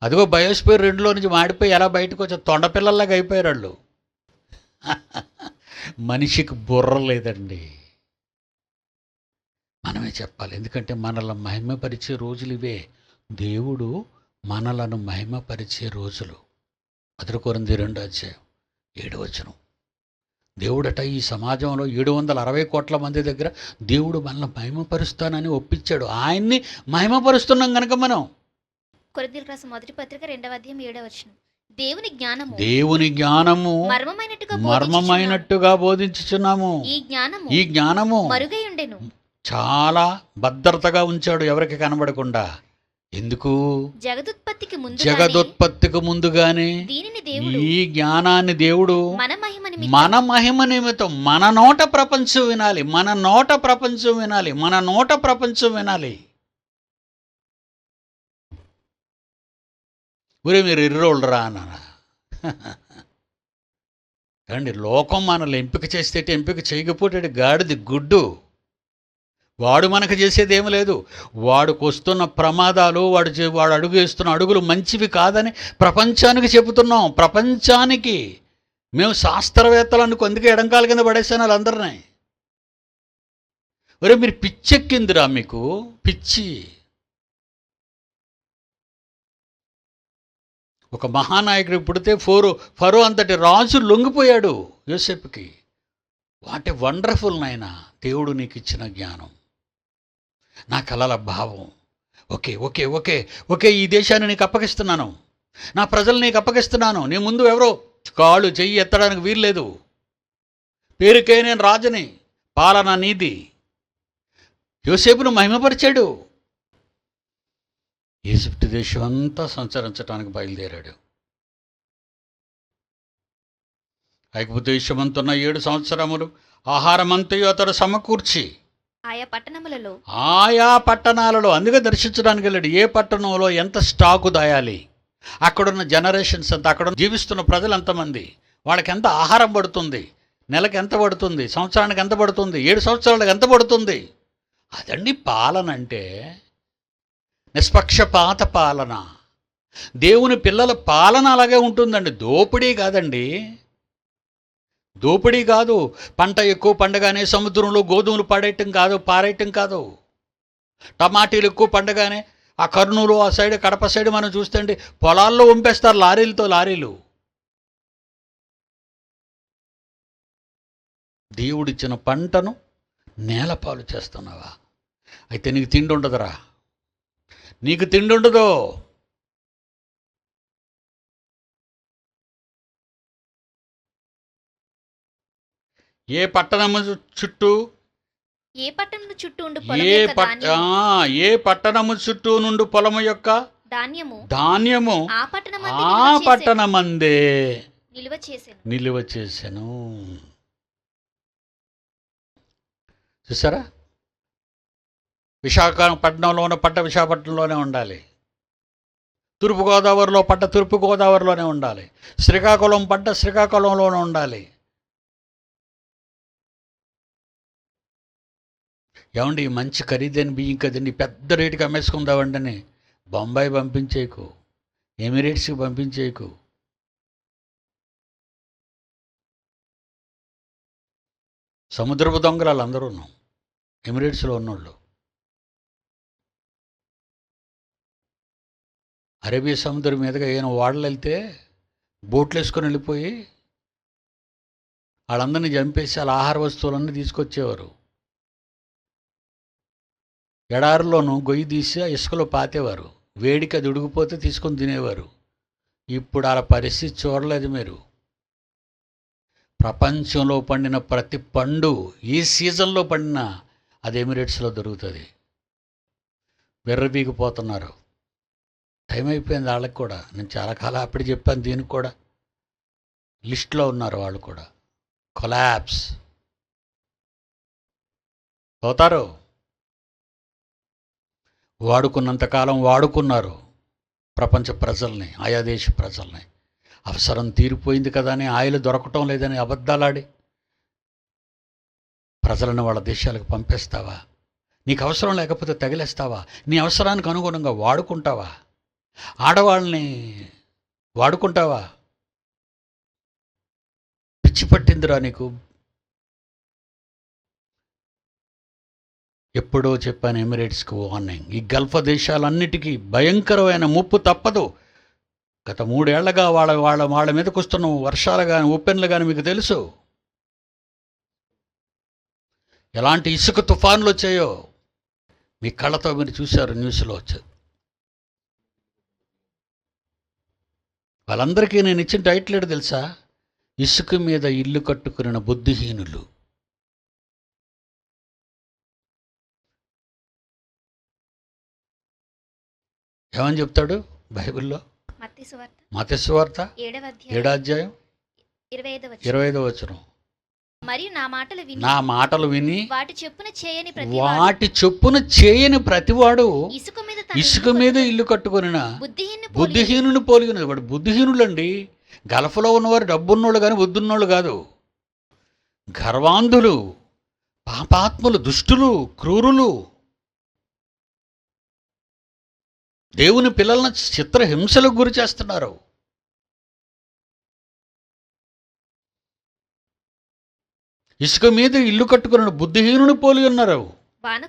అదిగో బయోస్పియర్ 2లో నుంచి మాడిపోయి ఎలా బయటకు వచ్చి తొండపిల్లల్లాగా అయిపోయారు వాళ్ళు. మనిషికి బుర్ర లేదండి. మనమే చెప్పాలి. ఎందుకంటే మనల్ని మహిమపరిచే రోజులు ఇవే. దేవుడు మనలను మహిమపరిచే రోజులు. 1 కొరింథీ 2:7 దేవుడట ఈ సమాజంలో 760 కోట్ల మంది దగ్గర దేవుడు మనల్ని మహిమపరుస్తానని ఒప్పించాడు. ఆయన్ని మహిమపరుస్తున్నాం కనుక మనం. కొరింథీయులకు రాసిన మొదటి పత్రిక 2:7 దేవుని జ్ఞానము మర్మమైనట్టుగా బోధించుచున్నాము. ఈ జ్ఞానము చాలా భద్రతగా ఉంచాడు ఎవరికి కనబడకుండా. ఎందుకు? జగదుత్పత్తికి ముందుగానే ఈ జ్ఞానాన్ని దేవుడు మన మహిమ నిమిత్తం మన నోట ప్రపంచం వినాలి. ఊరే మీరు ఎర్రోళ్ళరా అన్నారా? కానీ లోకం మనల్ని ఎంపిక చేస్తే ఎంపిక చేయకపోతే గాడిది గుడ్డు. వాడు మనకు చేసేది ఏమి లేదు. వాడికి వస్తున్న ప్రమాదాలు, వాడు అడుగు వేస్తున్న అడుగులు మంచివి కాదని ప్రపంచానికి చెబుతున్నాం. ప్రపంచానికి మేము శాస్త్రవేత్తలను కొందుకు ఎడంకాల కింద పడేసాను వాళ్ళందరినీ. ఒరే మీరు పిచ్చెక్కిందిరా, మీకు పిచ్చి. ఒక మహానాయకుడు పుడితే ఫరో అంతటి రాజు లొంగిపోయాడు యోసేపుకి. వాట్ ఏ వండర్ఫుల్ నాయనా దేవుడు నీకు ఇచ్చిన జ్ఞానం. నా కలల భావం. ఓకే ఓకే ఓకే ఓకే ఈ దేశాన్ని నీకు అప్పగిస్తున్నాను, నా ప్రజలు నీకు అప్పగిస్తున్నాను. నీ ముందు ఎవరో కాళ్ళు చెయ్యి ఎత్తడానికి వీల్లేదు. పేరుకే నేను రాజుని, పాలన నీది. యోసేపును మహిమపరిచాడు. ఈజిప్ట్ దేశం అంతా సంచరించడానికి బయలుదేరాడు. ఐగుప్తు దేశమంతున్న 7 సంవత్సరములు ఆహారమంతయు అతడు సమకూర్చి ఆయా పట్టణాలలో అందుకే దర్శించడానికి వెళ్ళాడు. ఏ పట్టణంలో ఎంత స్టాకు దాయాలి, అక్కడున్న జనరేషన్స్ అంతా, అక్కడ జీవిస్తున్న ప్రజలు ఎంతమంది, వాళ్ళకి ఎంత ఆహారం పడుతుంది, నెలకి ఎంత పడుతుంది, సంవత్సరానికి ఎంత పడుతుంది, 7 సంవత్సరాలకు ఎంత పడుతుంది. అదండి పాలన అంటే. నిష్పక్షపాత పాలన. దేవుని పిల్లల పాలన అలాగే ఉంటుందండి. దోపిడీ కాదండి, దోపిడీ కాదు. పంట ఎక్కువ పండగానే సముద్రంలో గోధుమలు పారేయటం కాదు. టమాటీలు ఎక్కువ పండగానే ఆ కర్నూలు ఆ సైడ్ కడప సైడ్ మనం చూస్తే పొలాల్లో వంపేస్తారు లారీలు. దేవుడిచ్చిన పంటను నేలపాలు చేస్తున్నావా? అయితే నీకు తిండి ఉండదురా, నీకు తిండి ఉండదు. ఏ పట్టణము చుట్టూ నుండి పొలము యొక్క ధాన్యము ఆ పట్టణమందే నిలువ చేసెను. చూసారా? విశాఖపట్నంలో ఉన్న పంట విశాఖపట్నంలోనే ఉండాలి, తూర్పుగోదావరిలో పంట తూర్పుగోదావరిలోనే ఉండాలి, శ్రీకాకుళం పంట శ్రీకాకుళంలోనే ఉండాలి. ఏమండి మంచి ఖరీదైన బియ్యం కదండి, పెద్ద రేటుకి అమ్మేసుకుందామండి. బొంబాయి పంపించేయకు, ఎమిరేట్స్కి పంపించేయకు. సముద్రపు దొంగలు అందరూ ఎమిరేట్స్లో ఉన్నోళ్ళు. అరేబియా సముద్రం మీదుగా ఏమైనా వాడలు వెళ్తే బోట్లు వేసుకొని వెళ్ళిపోయి వాళ్ళందరినీ చంపేసి వాళ్ళ ఆహార వస్తువులన్నీ తీసుకొచ్చేవారు. ఎడారిలోనూ గొయ్యి తీసి ఇసుకలో పాతేవారు. వేడికి అది ఉడికిపోతే తీసుకొని తినేవారు. ఇప్పుడు అలా పరిస్థితి చూడలేదు మీరు. ప్రపంచంలో పండిన ప్రతి పండు ఈ సీజన్లో పండిన అది ఎమిరేట్స్లో దొరుకుతుంది. వెర్రబీగిపోతున్నారు. టైం అయిపోయింది వాళ్ళకి కూడా. నేను చాలా కాలం అప్పుడు చెప్పాను, దీనికి కూడా లిస్ట్లో ఉన్నారు వాళ్ళు కూడా. కొలాప్స్ పోతారు. వాడుకున్నంతకాలం వాడుకున్నారు ప్రపంచ ప్రజల్ని, ఆయా దేశ ప్రజల్ని. అవసరం తీరిపోయింది కదా అని, ఆయిల్ దొరకటం లేదని అబద్ధాలాడి ప్రజలను వాళ్ళ దేశాలకు పంపేస్తావా? నీకు అవసరం లేకపోతే తగిలేస్తావా? నీ అవసరానికి అనుగుణంగా వాడుకుంటావా? ఆడవాళ్ళని వాడుకుంటావా? పిచ్చి పట్టిందిరా నీకు. ఎప్పుడో చెప్పాను ఎమిరేట్స్కి వార్నింగ్. ఈ గల్ఫ్ దేశాలన్నిటికీ భయంకరమైన ముప్పు తప్పదు. గత 3 ఏళ్లగా వాళ్ళ మీదకి వస్తున్న వర్షాలు కానీ ఉప్పెన్లు కానీ మీకు తెలుసు. ఎలాంటి ఇసుక తుఫాన్లు వచ్చాయో మీ కళ్ళతో మీరు చూశారు, న్యూస్లో వచ్చారు. వాళ్ళందరికీ నేను ఇచ్చిన టైటిల్ ఏంటో తెలుసా? ఇసుక మీద ఇల్లు కట్టుకున్న బుద్ధిహీనులు. ఏమని చెప్తాడు బైబిల్లో? మత్తయి సువార్త 7వ అధ్యాయం 25వ వచనం. మరియు నా మాటలు విని వాటి చొప్పున చేయని ప్రతివాడు ఇసుక మీద ఇల్లు కట్టుకొనిన బుద్ధిహీనుని పోలిగినది. వాడు బుద్ధిహీనులండి. గల్ఫ్లో ఉన్నవారు డబ్బున్నోళ్ళు కానీ బుద్ధున్నోళ్ళు కాదు. గర్వాంధులు, పాపాత్ములు, దుష్టులు, క్రూరులు, దేవుని పిల్లలను చిత్రహింసలకు గురి చేస్తున్నారు. ఇసుక మీద ఇల్లు కట్టుకున్న బుద్ధిహీనుని పోలి ఉన్నారు. వాన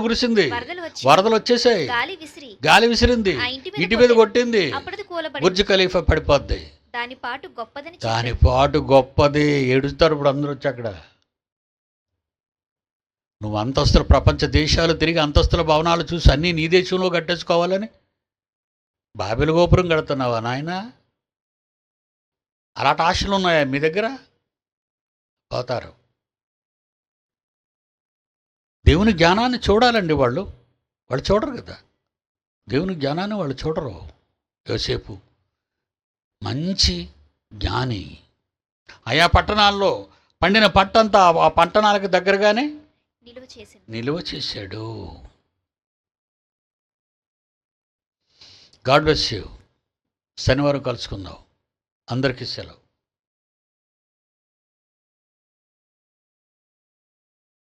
కురిసింది, వరదలు వచ్చేసాయి, గాలి విసిరింది, ఇంటి మీద కొట్టింది, బుర్జ్ ఖలీఫా పడిపోద్ది. దాని పాటు గొప్పది. ఏడుస్తారు ఇప్పుడు అందరూ వచ్చి అక్కడ. నువ్వు అంతస్తుల ప్రపంచ దేశాలు తిరిగి అంతస్తుల భవనాలు చూసి అన్నీ నీ దేశంలో కట్టేసుకోవాలని బాబెలు గోపురం కడుతున్నావా నాయన? అలాంటి ఆశలు ఉన్నాయా మీ దగ్గర? పోతారు. దేవుని జ్ఞానాన్ని చూడాలండి వాళ్ళు చూడరు కదా. దేవుని జ్ఞానాన్ని వాళ్ళు చూడరు. యోసేపు మంచి జ్ఞాని. ఆయా పట్టణాల్లో పండిన పంటంతా ఆ పట్టణాలకు దగ్గరగానే నిలువ చేశాడు. God bless you. శనివారం కలుసుకుందాం. అందరికీ సెలవు.